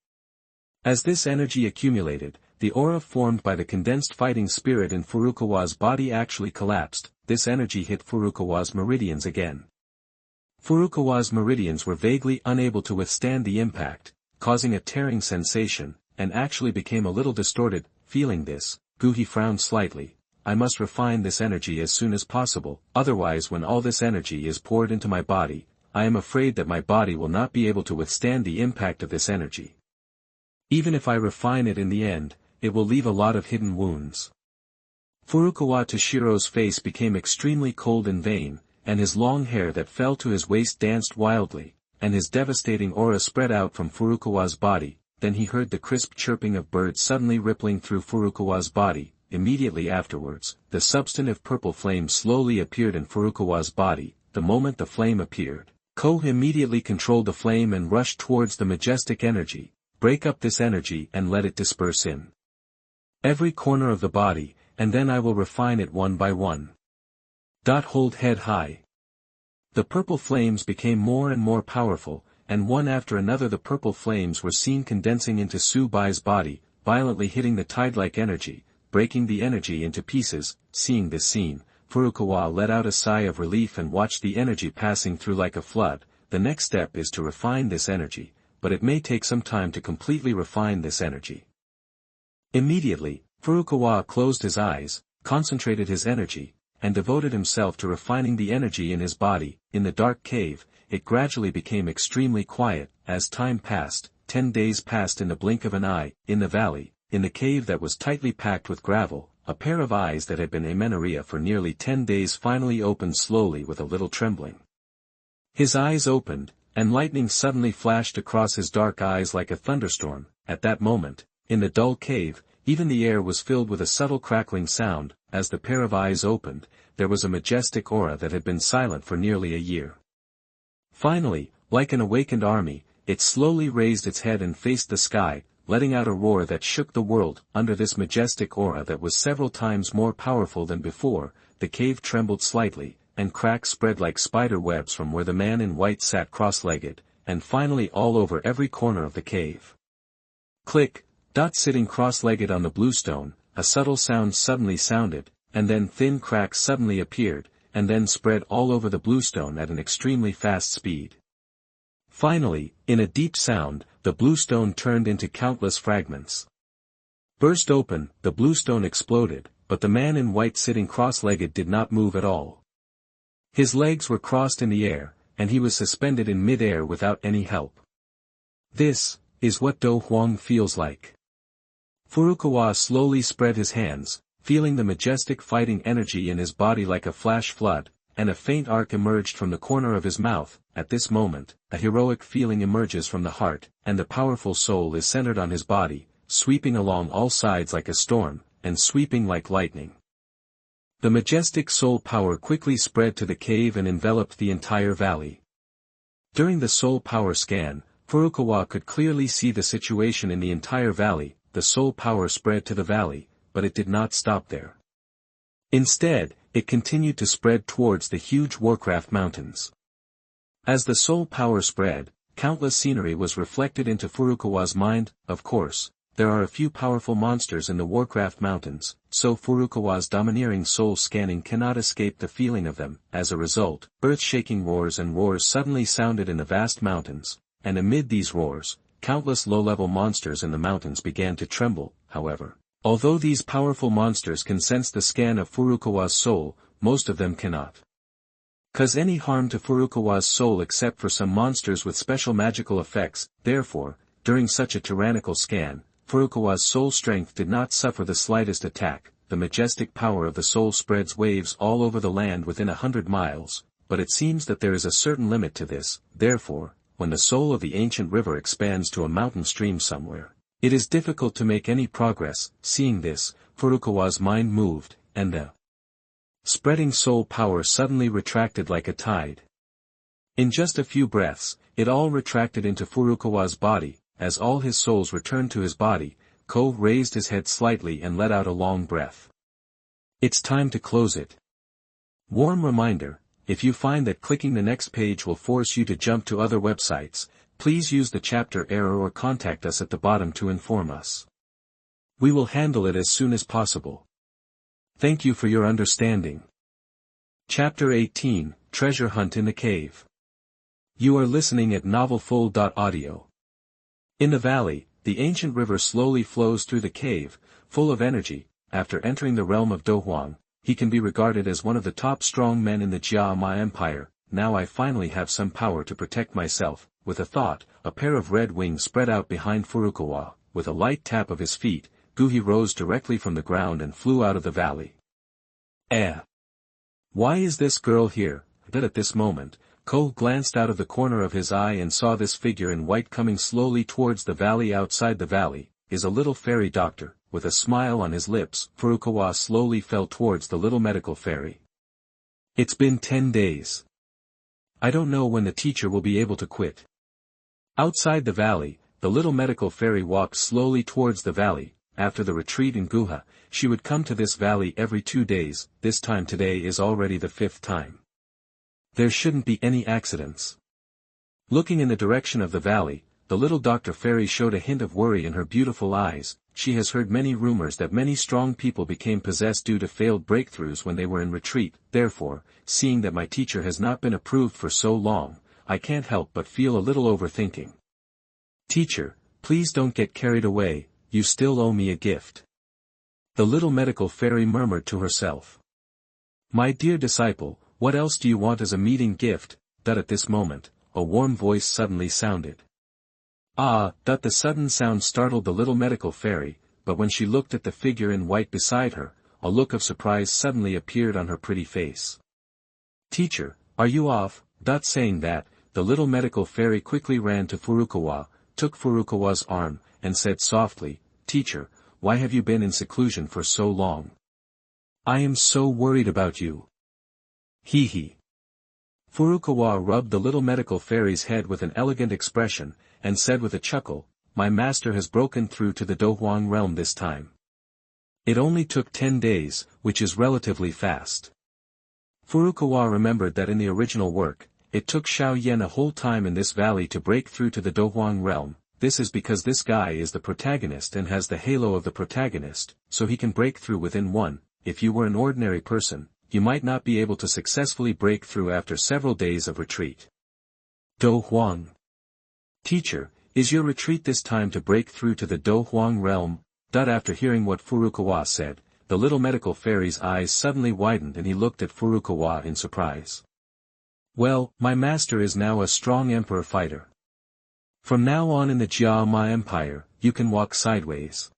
As this energy accumulated, the aura formed by the condensed fighting spirit in Furukawa's body actually collapsed. This energy hit Furukawa's meridians again. Furukawa's meridians were vaguely unable to withstand the impact, causing a tearing sensation, and actually became a little distorted. Feeling this, Guhi frowned slightly. I must refine this energy as soon as possible, otherwise when all this energy is poured into my body, I am afraid that my body will not be able to withstand the impact of this energy. Even if I refine it in the end, it will leave a lot of hidden wounds. Furukawa Toshiro's face became extremely cold in vain, and his long hair that fell to his waist danced wildly, and his devastating aura spread out from Furukawa's body. Then he heard the crisp chirping of birds suddenly rippling through Furukawa's body. Immediately afterwards, the substantive purple flame slowly appeared in Furukawa's body. The moment the flame appeared, Ko immediately controlled the flame and rushed towards the majestic energy. Break up this energy and let it disperse in every corner of the body, and then I will refine it one by one. Hold head high. The purple flames became more and more powerful, and one after another the purple flames were seen condensing into Subai's body, violently hitting the tide-like energy, breaking the energy into pieces. Seeing this scene, Furukawa let out a sigh of relief and watched the energy passing through like a flood. The next step is to refine this energy, but it may take some time to completely refine this energy. Immediately, Furukawa closed his eyes, concentrated his energy, and devoted himself to refining the energy in his body. In the dark cave, it gradually became extremely quiet. As time passed, 10 days passed in the blink of an eye. In the valley, in the cave that was tightly packed with gravel, a pair of eyes that had been amenorrhea for nearly 10 days finally opened slowly with a little trembling. His eyes opened, and lightning suddenly flashed across his dark eyes like a thunderstorm. At that moment, in the dull cave, even the air was filled with a subtle crackling sound. As the pair of eyes opened, there was a majestic aura that had been silent for nearly a year. Finally, like an awakened army, it slowly raised its head and faced the sky, letting out a roar that shook the world. Under this majestic aura that was several times more powerful than before, the cave trembled slightly, and cracks spread like spider webs from where the man in white sat cross-legged, and finally all over every corner of the cave. Click. Sitting cross-legged on the bluestone, a subtle sound suddenly sounded, and then thin cracks suddenly appeared, and then spread all over the bluestone at an extremely fast speed. Finally, in a deep sound, the bluestone turned into countless fragments. Burst open, the bluestone exploded, but the man in white sitting cross-legged did not move at all. His legs were crossed in the air, and he was suspended in mid-air without any help. This is what Douhuang feels like. Furukawa slowly spread his hands, feeling the majestic fighting energy in his body like a flash flood, and a faint arc emerged from the corner of his mouth. At this moment, a heroic feeling emerges from the heart, and the powerful soul is centered on his body, sweeping along all sides like a storm, and sweeping like lightning. The majestic soul power quickly spread to the cave and enveloped the entire valley. During the soul power scan, Furukawa could clearly see the situation in the entire valley. The soul power spread to the valley, but it did not stop there. Instead, it continued to spread towards the huge Warcraft mountains. As the soul power spread, countless scenery was reflected into Furukawa's mind. Of course, there are a few powerful monsters in the Warcraft mountains, so Furukawa's domineering soul scanning cannot escape the feeling of them. As a result, earth-shaking roars and roars suddenly sounded in the vast mountains, and amid these roars, countless low-level monsters in the mountains began to tremble. However, although these powerful monsters can sense the scan of Furukawa's soul, most of them cannot cause any harm to Furukawa's soul except for some monsters with special magical effects. Therefore, during such a tyrannical scan, Furukawa's soul strength did not suffer the slightest attack. The majestic power of the soul spreads waves all over the land within 100 miles, but it seems that there is a certain limit to this. Therefore, when the soul of the ancient river expands to a mountain stream somewhere, it is difficult to make any progress. Seeing this, Furukawa's mind moved, and the spreading soul power suddenly retracted like a tide. In just a few breaths, it all retracted into Furukawa's body. As all his souls returned to his body, Ko raised his head slightly and let out a long breath. It's time to close it. Warm reminder: if you find that clicking the next page will force you to jump to other websites, please use the chapter error or contact us at the bottom to inform us. We will handle it as soon as possible. Thank you for your understanding. Chapter 18, Treasure Hunt in the Cave. You are listening at novelfull.audio. In the valley, the ancient river slowly flows through the cave, full of energy. After entering the realm of Douhuang, he can be regarded as one of the top strong men in the Jia Empire. Now I finally have some power to protect myself. With a thought, a pair of red wings spread out behind Furukawa. With a light tap of his feet, Douhi rose directly from the ground and flew out of the valley. Why is this girl here? At this moment, Ko glanced out of the corner of his eye and saw this figure in white coming slowly towards the valley. Outside the valley is a little fairy doctor, with a smile on his lips. Furukawa slowly fell towards the little medical fairy. It's been 10 days. I don't know when the teacher will be able to quit. Outside the valley, the little medical fairy walked slowly towards the valley. After the retreat in Guha, she would come to this valley every 2 days. This time today is already the 5th time. There shouldn't be any accidents. Looking in the direction of the valley, the little Dr. Fairy showed a hint of worry in her beautiful eyes. She has heard many rumors that many strong people became possessed due to failed breakthroughs when they were in retreat. Therefore, seeing that my teacher has not been approved for so long, I can't help but feel a little overthinking. Teacher, please don't get carried away, you still owe me a gift. The little medical fairy murmured to herself. My dear disciple, what else do you want as a meeting gift? At this moment, a warm voice suddenly sounded. The sudden sound startled the little medical fairy, but when she looked at the figure in white beside her, a look of surprise suddenly appeared on her pretty face. Teacher, are you off? Saying that, the little medical fairy quickly ran to Furukawa, took Furukawa's arm, and said softly, "Teacher, why have you been in seclusion for so long? I am so worried about you." Hee hee. Furukawa rubbed the little medical fairy's head with an elegant expression, and said with a chuckle, "My master has broken through to the Douhuang realm this time. It only took 10 days, which is relatively fast." Furukawa remembered that in the original work, it took Xiao Yan a whole time in this valley to break through to the Douhuang realm. This is because this guy is the protagonist and has the halo of the protagonist, so he can break through within one. If you were an ordinary person, you might not be able to successfully break through after several days of retreat. Douhuang. Teacher, is your retreat this time to break through to the Douhuang realm? After hearing what Furukawa said, the little medical fairy's eyes suddenly widened and he looked at Furukawa in surprise. "Well, my master is now a strong emperor fighter. From now on in the Jia Empire, you can walk sideways."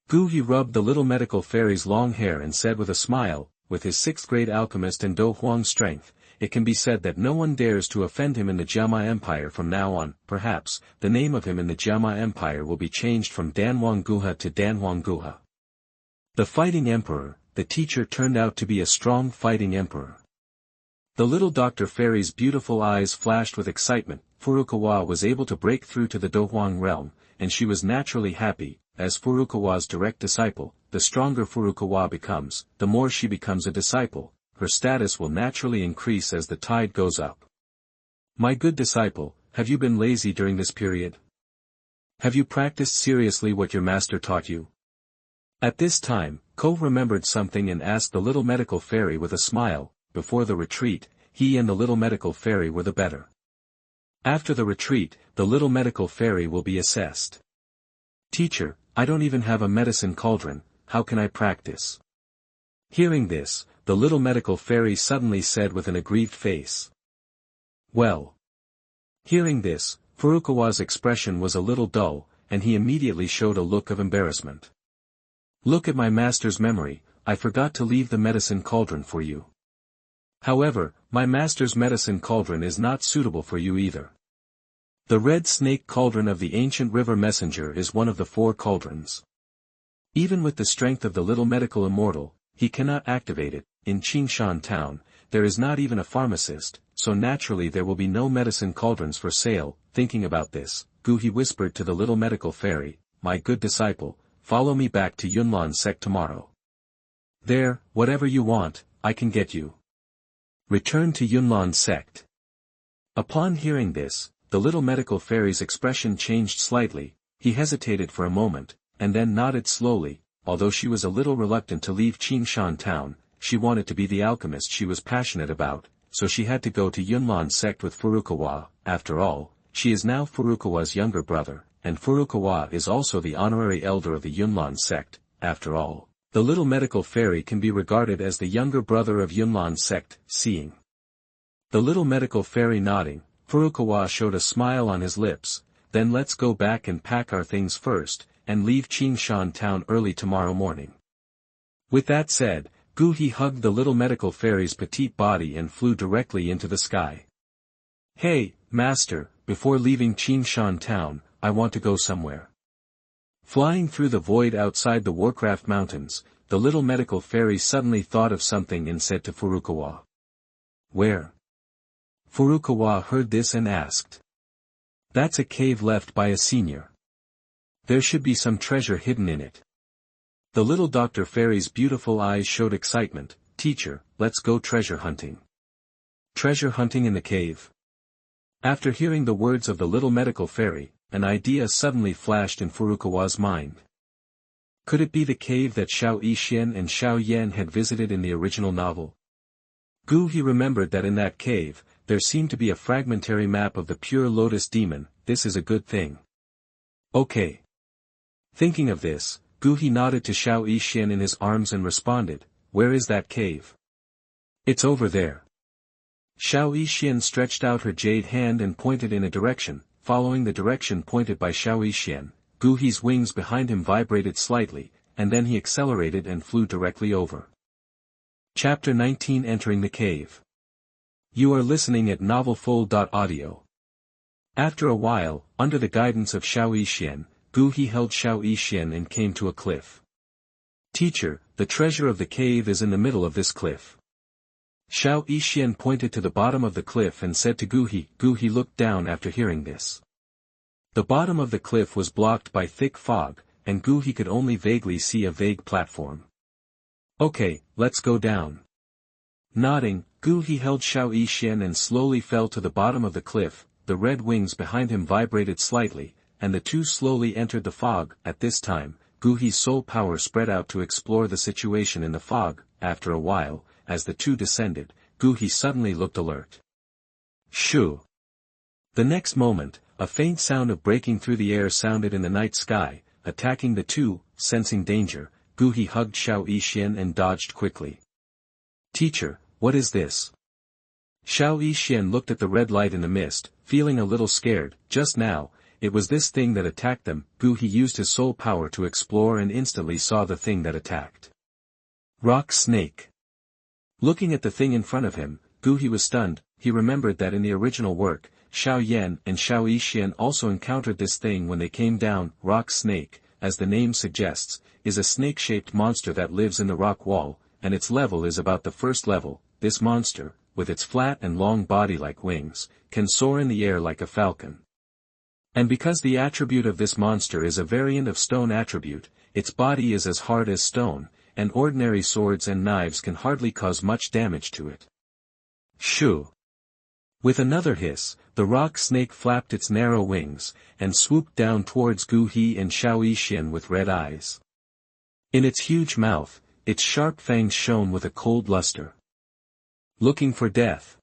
Douqi rubbed the little medical fairy's long hair and said with a smile, "With his 6th-grade alchemist and Douhuang strength, it can be said that no one dares to offend him in the Jia Empire from now on. Perhaps, the name of him in the Jia Empire will be changed from Danhuang Guha to Danhuang Guha." The fighting emperor, the teacher turned out to be a strong fighting emperor. The little Dr. Fairy's beautiful eyes flashed with excitement. Furukawa was able to break through to the Douhuang realm, and she was naturally happy. As Furukawa's direct disciple, the stronger Furukawa becomes, the more she becomes a disciple. Her status will naturally increase as the tide goes up. "My good disciple, have you been lazy during this period? Have you practiced seriously what your master taught you?" At this time, Ko remembered something and asked the little medical fairy with a smile. Before the retreat, he and the little medical fairy were the better. After the retreat, the little medical fairy will be assessed. "Teacher, I don't even have a medicine cauldron, how can I practice?" Hearing this, the little medical fairy suddenly said with an aggrieved face. "Well." Hearing this, Furukawa's expression was a little dull, and he immediately showed a look of embarrassment. "Look at my master's memory, I forgot to leave the medicine cauldron for you. However, my master's medicine cauldron is not suitable for you either. The red snake cauldron of the ancient river messenger is one of the 4 cauldrons. Even with the strength of the little medical immortal, he cannot activate it. In Qingshan town, there is not even a pharmacist, so naturally there will be no medicine cauldrons for sale." Thinking about this, Douqi whispered to the little medical fairy, "My good disciple, follow me back to Yunlan sect tomorrow. There, whatever you want, I can get you. Return to Yunlan sect." Upon hearing this, the little medical fairy's expression changed slightly. He hesitated for a moment, and then nodded slowly. Although she was a little reluctant to leave Qingshan town, she wanted to be the alchemist she was passionate about, so she had to go to Yunlan sect with Furukawa. After all, she is now Furukawa's younger brother, and Furukawa is also the honorary elder of the Yunlan sect. After all, the little medical fairy can be regarded as the younger brother of Yunlan sect. Seeing the little medical fairy nodding, Furukawa showed a smile on his lips. "Then let's go back and pack our things first, and leave Qingshan town early tomorrow morning." With that said, Douqi hugged the little medical fairy's petite body and flew directly into the sky. "Hey, master, before leaving Qingshan town, I want to go somewhere." Flying through the void outside the Warcraft Mountains, the little medical fairy suddenly thought of something and said to Furukawa. "Where?" Furukawa heard this and asked. "That's a cave left by a senior. There should be some treasure hidden in it." The little Dr. Fairy's beautiful eyes showed excitement. "Teacher, let's go treasure hunting." "Treasure hunting in the cave?" After hearing the words of the little medical fairy, an idea suddenly flashed in Furukawa's mind. Could it be the cave that Xiao Yixian and Xiao Yan had visited in the original novel? Douqi remembered that in that cave, there seemed to be a fragmentary map of the Pure Lotus Demon. This is a good thing. Okay. Thinking of this, Douqi nodded to Xiao Yixian in his arms and responded, "Where is that cave?" "It's over there." Xiao Yixian stretched out her jade hand and pointed in a direction. Following the direction pointed by Xiao Yixian, Douqi's wings behind him vibrated slightly, and then he accelerated and flew directly over. Chapter 19 Entering the Cave. You are listening at novelfull.audio. After a while, under the guidance of Xiao Yixian, Douqi held Xiao Yixian and came to a cliff. Teacher, the treasure of the cave is in the middle of this cliff. Xiao Yixian pointed to the bottom of the cliff and said to Douqi. Douqi looked down after hearing this. The bottom of the cliff was blocked by thick fog, and Douqi could only vaguely see a vague platform. Okay, let's go down. Nodding, Douqi held Xiao Yixian and slowly fell to the bottom of the cliff. The red wings behind him vibrated slightly, and the two slowly entered the fog. At this time, Douqi's soul power spread out to explore the situation in the fog. After a while, as the two descended, Douqi suddenly looked alert. Shoo! The next moment, a faint sound of breaking through the air sounded in the night sky, attacking the two. Sensing danger, Douqi hugged Xiao Yixian and dodged quickly. Teacher, what is this? Xiao Yixian looked at the red light in the mist, feeling a little scared. Just now, it was this thing that attacked them. Douqi used his soul power to explore and instantly saw the thing that attacked. Rock snake. Looking at the thing in front of him, Douqi was stunned. He remembered that in the original work, Xiao Yan and Xiao Yixian also encountered this thing when they came down. Rock snake, as the name suggests, is a snake-shaped monster that lives in the rock wall, and its level is about the first level. This monster, with its flat and long body like wings, can soar in the air like a falcon. And because the attribute of this monster is a variant of stone attribute, its body is as hard as stone, and ordinary swords and knives can hardly cause much damage to it. Shoo! With another hiss, the rock snake flapped its narrow wings, and swooped down towards Douqi and Xiao Yixian with red eyes. In its huge mouth, its sharp fangs shone with a cold luster. Looking for death.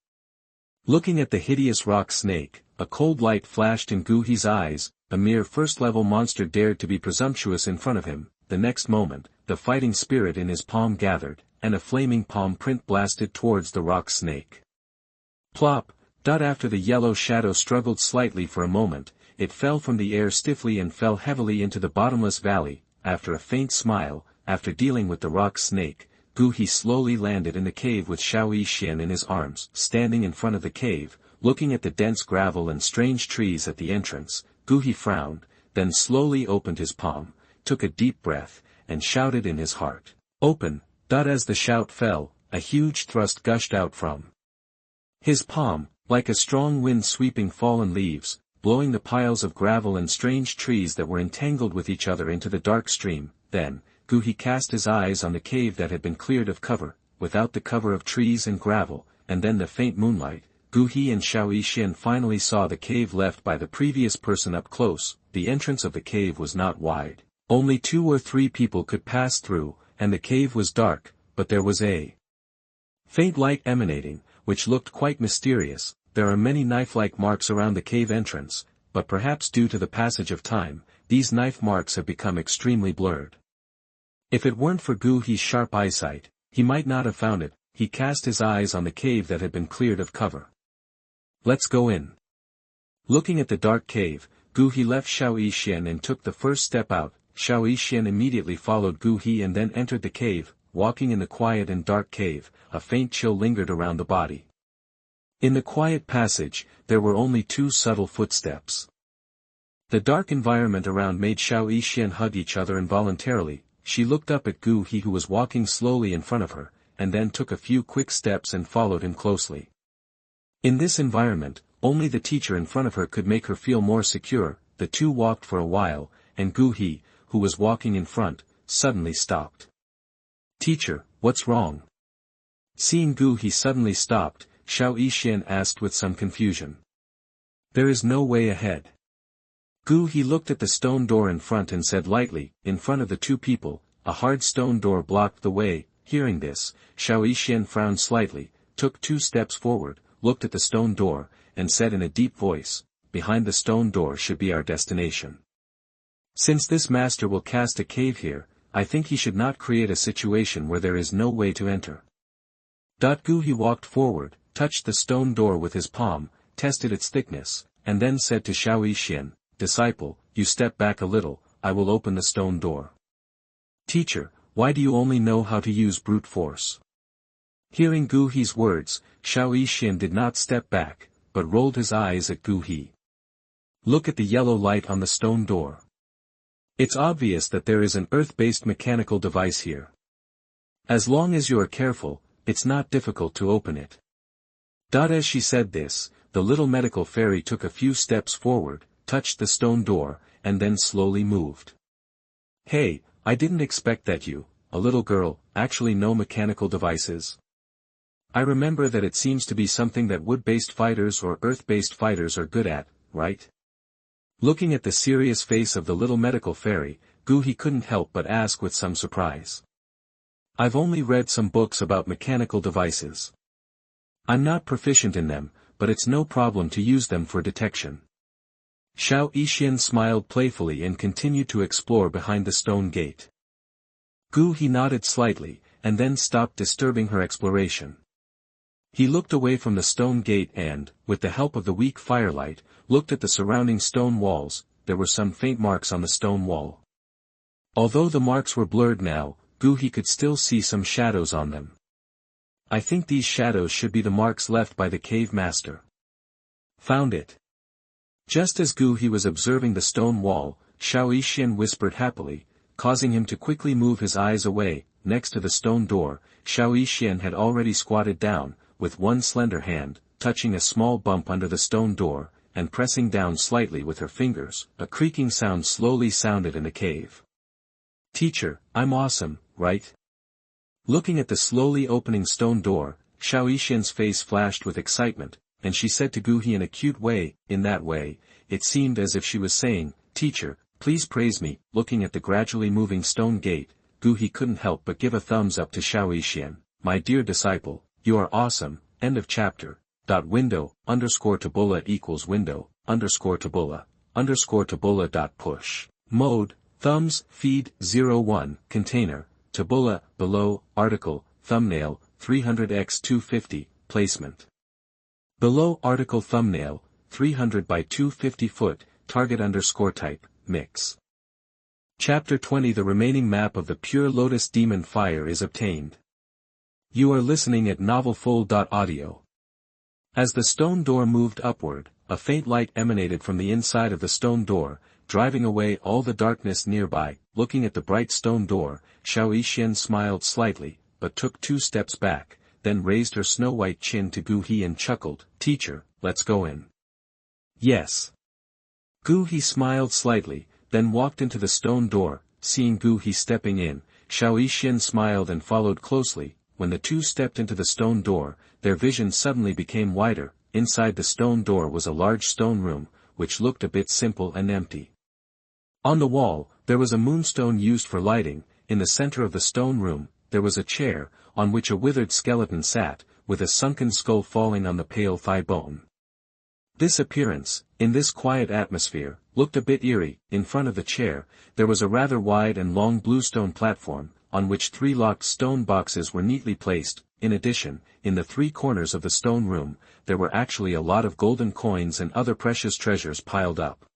Looking at the hideous rock snake, a cold light flashed in Douqi's eyes. A mere first-level monster dared to be presumptuous in front of him. The next moment, the fighting spirit in his palm gathered, and a flaming palm print blasted towards the rock snake. Plop! After the yellow shadow struggled slightly for a moment, it fell from the air stiffly and fell heavily into the bottomless valley. After a faint smile, after dealing with the rock snake, Douqi slowly landed in the cave with Xiao Yixian in his arms. Standing in front of the cave, looking at the dense gravel and strange trees at the entrance, Douqi frowned, then slowly opened his palm, took a deep breath, and shouted in his heart. Open! As the shout fell, a huge thrust gushed out from his palm, like a strong wind sweeping fallen leaves, blowing the piles of gravel and strange trees that were entangled with each other into the dark stream. Then, Douqi cast his eyes on the cave that had been cleared of cover, without the cover of trees and gravel, and then the faint moonlight. Douqi and Xiao Yixian finally saw the cave left by the previous person up close. The entrance of the cave was not wide. Only 2 or 3 people could pass through, and the cave was dark, but there was a faint light emanating, which looked quite mysterious. There are many knife-like marks around the cave entrance, but perhaps due to the passage of time, these knife marks have become extremely blurred. If it weren't for Douqi's sharp eyesight, he might not have found it. He cast his eyes on the cave that had been cleared of cover. Let's go in. Looking at the dark cave, Douqi left Xiao Yixian and took the first step out. Xiao Yixian immediately followed Douqi and then entered the cave. Walking in the quiet and dark cave, a faint chill lingered around the body. In the quiet passage, there were only 2 subtle footsteps. The dark environment around made Xiao Yixian hug each other involuntarily. She looked up at Douqi who was walking slowly in front of her, and then took a few quick steps and followed him closely. In this environment, only the teacher in front of her could make her feel more secure. The two walked for a while, and Douqi, who was walking in front, suddenly stopped. Teacher, what's wrong? Seeing Douqi suddenly stopped, Xiao Yixian asked with some confusion. There is no way ahead. Douqi looked at the stone door in front and said lightly, in front of the 2 people, a hard stone door blocked the way. Hearing this, Xiao Yixian frowned slightly, took 2 steps forward, looked at the stone door, and said in a deep voice, behind the stone door should be our destination. Since this master will cast a cave here, I think he should not create a situation where there is no way to enter. Douqi walked forward, touched the stone door with his palm, tested its thickness, and then said to Xiao Yixian, Disciple, you step back a little, I will open the stone door. Teacher, why do you only know how to use brute force? Hearing Gu He's words, Xiao Yixian did not step back, but rolled his eyes at Gu He. Look at the yellow light on the stone door. It's obvious that there is an earth-based mechanical device here. As long as you are careful, it's not difficult to open it. As she said this, the little medical fairy took a few steps forward, touched the stone door, and then slowly moved. Hey, I didn't expect that you, a little girl, actually know mechanical devices. I remember that it seems to be something that wood-based fighters or earth-based fighters are good at, right? Looking at the serious face of the little medical fairy, Gu He couldn't help but ask with some surprise. I've only read some books about mechanical devices. I'm not proficient in them, but it's no problem to use them for detection. Xiao Yixian smiled playfully and continued to explore behind the stone gate. Gu He nodded slightly, and then stopped disturbing her exploration. He looked away from the stone gate and, with the help of the weak firelight, looked at the surrounding stone walls. There were some faint marks on the stone wall. Although the marks were blurred now, Gu He could still see some shadows on them. I think these shadows should be the marks left by the cave master. Found it. Just as Gu He was observing the stone wall, Xiao Yixian whispered happily, causing him to quickly move his eyes away. Next to the stone door, Xiao Yixian had already squatted down, with one slender hand, touching a small bump under the stone door, and pressing down slightly with her fingers. A creaking sound slowly sounded in the cave. Teacher, I'm awesome, right? Looking at the slowly opening stone door, Xiao Yixian's face flashed with excitement, and she said to Gu He in a cute way. In that way, it seemed as if she was saying, Teacher, please praise me. Looking at the gradually moving stone gate, Gu He couldn't help but give a thumbs up to Xiao Yixian. My dear disciple, you are awesome. End of chapter. Window, _tabula equals window, _tabula push. Mode, thumbs, feed, 01, container, tabula, below, article, thumbnail, 300x250, placement. Below article thumbnail, 300 by 250 foot, target _type, mix. Chapter 20. The remaining map of the Pure Lotus Demon Fire is obtained. You are listening at novelfull.audio. As the stone door moved upward, a faint light emanated from the inside of the stone door, driving away all the darkness nearby. Looking at the bright stone door, Xiao Yixian smiled slightly, but took 2 steps back, then raised her snow-white chin to Gu He and chuckled. Teacher, let's go in. Yes. Gu He smiled slightly, then walked into the stone door. Seeing Gu He stepping in, Xiao Yixian smiled and followed closely. When the two stepped into the stone door, their vision suddenly became wider. Inside the stone door was a large stone room, which looked a bit simple and empty. On the wall, there was a moonstone used for lighting. In the center of the stone room, there was a chair, on which a withered skeleton sat, with a sunken skull falling on the pale thigh bone. This appearance, in this quiet atmosphere, looked a bit eerie. In front of the chair, there was a rather wide and long bluestone platform, on which 3 locked stone boxes were neatly placed. In addition, in the 3 corners of the stone room, there were actually a lot of golden coins and other precious treasures piled up.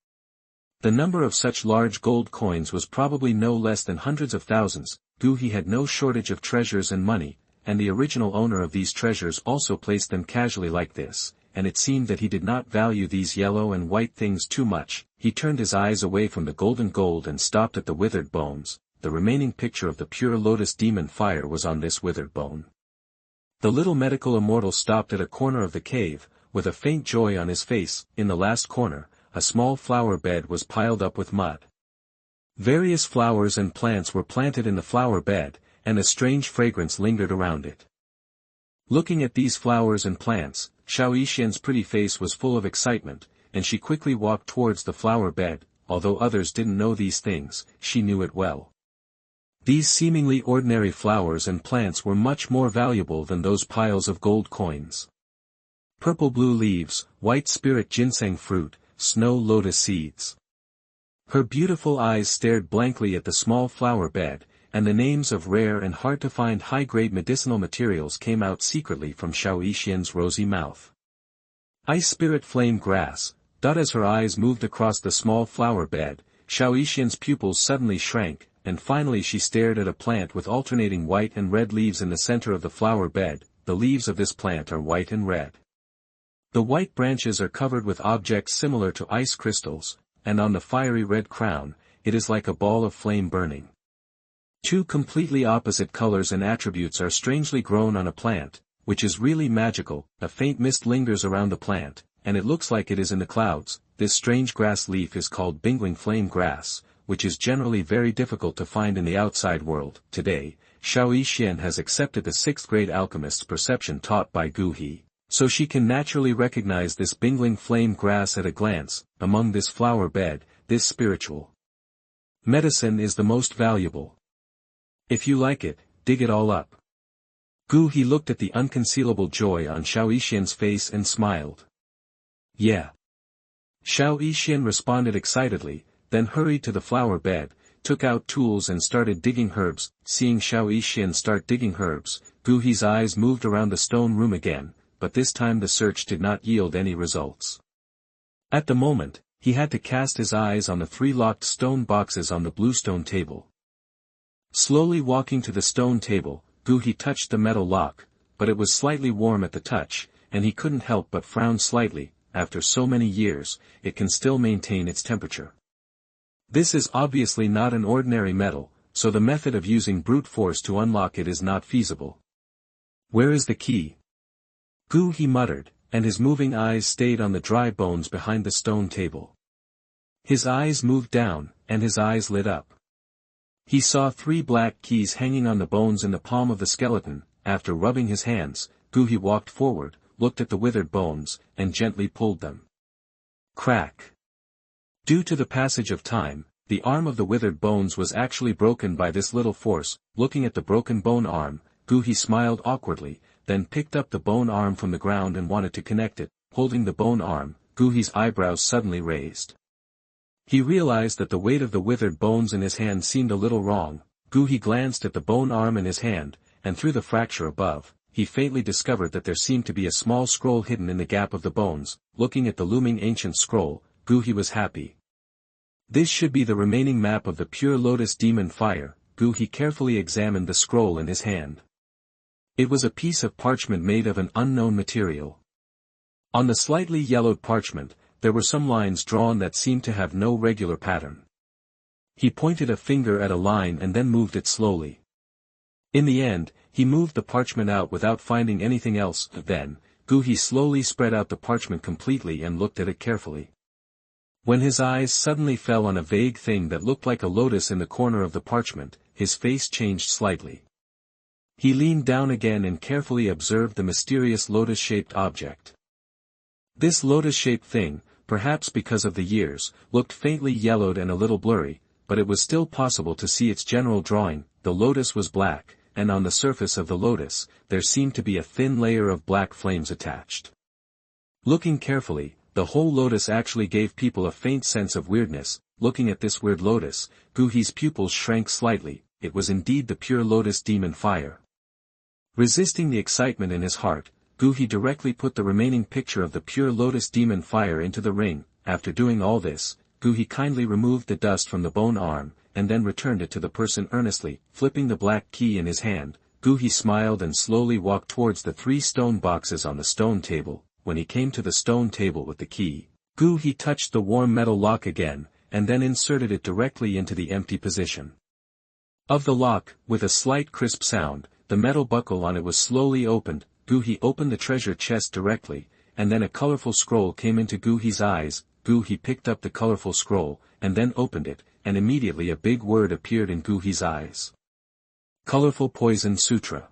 The number of such large gold coins was probably no less than hundreds of thousands. Gu He had no shortage of treasures and money, and the original owner of these treasures also placed them casually like this, and it seemed that he did not value these yellow and white things too much. He turned his eyes away from the golden gold and stopped at the withered bones. The remaining picture of the Pure Lotus Demon Fire was on this withered bone. The little medical immortal stopped at a corner of the cave, with a faint joy on his face. In the last corner, a small flower bed was piled up with mud. Various flowers and plants were planted in the flower bed, and a strange fragrance lingered around it. Looking at these flowers and plants, Xiao Yixian's pretty face was full of excitement, and she quickly walked towards the flower bed. Although others didn't know these things, she knew it well. These seemingly ordinary flowers and plants were much more valuable than those piles of gold coins. Purple-blue leaves, white spirit ginseng fruit, snow lotus seeds. Her beautiful eyes stared blankly at the small flower bed, and the names of rare and hard-to-find high-grade medicinal materials came out secretly from Xiao Yixian's rosy mouth. Ice spirit flame grass. As her eyes moved across the small flower bed, Xiao Yixian's pupils suddenly shrank, and finally she stared at a plant with alternating white and red leaves in the center of the flower bed. the leaves of this plant are white and red. The white branches are covered with objects similar to ice crystals, and on the fiery red crown, it is like a ball of flame burning. Two completely opposite colors and attributes are strangely grown on a plant, which is really magical. A faint mist lingers around the plant, and it looks like it is in the clouds. This strange grass leaf is called bingling flame grass, which is generally very difficult to find in the outside world. Today, Qingshan has accepted the 6th grade alchemist's perception taught by Douqi, so she can naturally recognize this bingling flame grass at a glance. Among this flower bed, this spiritual medicine is the most valuable. If you like it, dig it all up. Douqi looked at the unconcealable joy on Qingshan's face and smiled. Yeah. Qingshan responded excitedly, then hurried to the flower bed, took out tools and started digging herbs. Seeing Qingshan start digging herbs, Douqi's eyes moved around the stone room again, but this time the search did not yield any results. At the moment, he had to cast his eyes on the 3 locked stone boxes on the bluestone table. Slowly walking to the stone table, Douqi touched the metal lock, but it was slightly warm at the touch, and he couldn't help but frown slightly. After so many years, it can still maintain its temperature. This is obviously not an ordinary metal, so the method of using brute force to unlock it is not feasible. Where is the key? Douqi muttered, and his moving eyes stayed on the dry bones behind the stone table. His eyes moved down, and his eyes lit up. He saw 3 black keys hanging on the bones in the palm of the skeleton. After rubbing his hands, Douqi walked forward, looked at the withered bones, and gently pulled them. Crack. Due to the passage of time, the arm of the withered bones was actually broken by this little force. Looking at the broken bone arm, Douqi smiled awkwardly, then picked up the bone arm from the ground and wanted to connect it. Holding the bone arm, Douqi's eyebrows suddenly raised. He realized that the weight of the withered bones in his hand seemed a little wrong. Douqi glanced at the bone arm in his hand, and through the fracture above, he faintly discovered that there seemed to be a small scroll hidden in the gap of the bones. Looking at the looming ancient scroll, Douqi was happy. This should be the remaining map of the Pure Lotus Demon Fire. Douqi carefully examined the scroll in his hand. It was a piece of parchment made of an unknown material. On the slightly yellowed parchment, there were some lines drawn that seemed to have no regular pattern. He pointed a finger at a line and then moved it slowly. In the end, he moved the parchment out without finding anything else. Then, Douqi slowly spread out the parchment completely and looked at it carefully. When his eyes suddenly fell on a vague thing that looked like a lotus in the corner of the parchment, his face changed slightly. He leaned down again and carefully observed the mysterious lotus-shaped object. This lotus-shaped thing, perhaps because of the years, looked faintly yellowed and a little blurry, but it was still possible to see its general drawing. The lotus was black, and on the surface of the lotus, there seemed to be a thin layer of black flames attached. Looking carefully, the whole lotus actually gave people a faint sense of weirdness. Looking at this weird lotus, Douqi's pupils shrank slightly. It was indeed the Pure Lotus Demon Fire. Resisting the excitement in his heart, Douqi directly put the remaining picture of the Pure Lotus Demon Fire into the ring. After doing all this, Douqi kindly removed the dust from the bone arm, and then returned it to the person earnestly. Flipping the black key in his hand, Douqi smiled and slowly walked towards the 3 stone boxes on the stone table. When he came to the stone table with the key, Douqi touched the warm metal lock again, and then inserted it directly into the empty position of the lock. With a slight crisp sound, the metal buckle on it was slowly opened. Douqi opened the treasure chest directly, and then a colorful scroll came into Douqi's eyes. Douqi picked up the colorful scroll, and then opened it, and immediately a big word appeared in Douqi's eyes. Colorful Poison Sutra.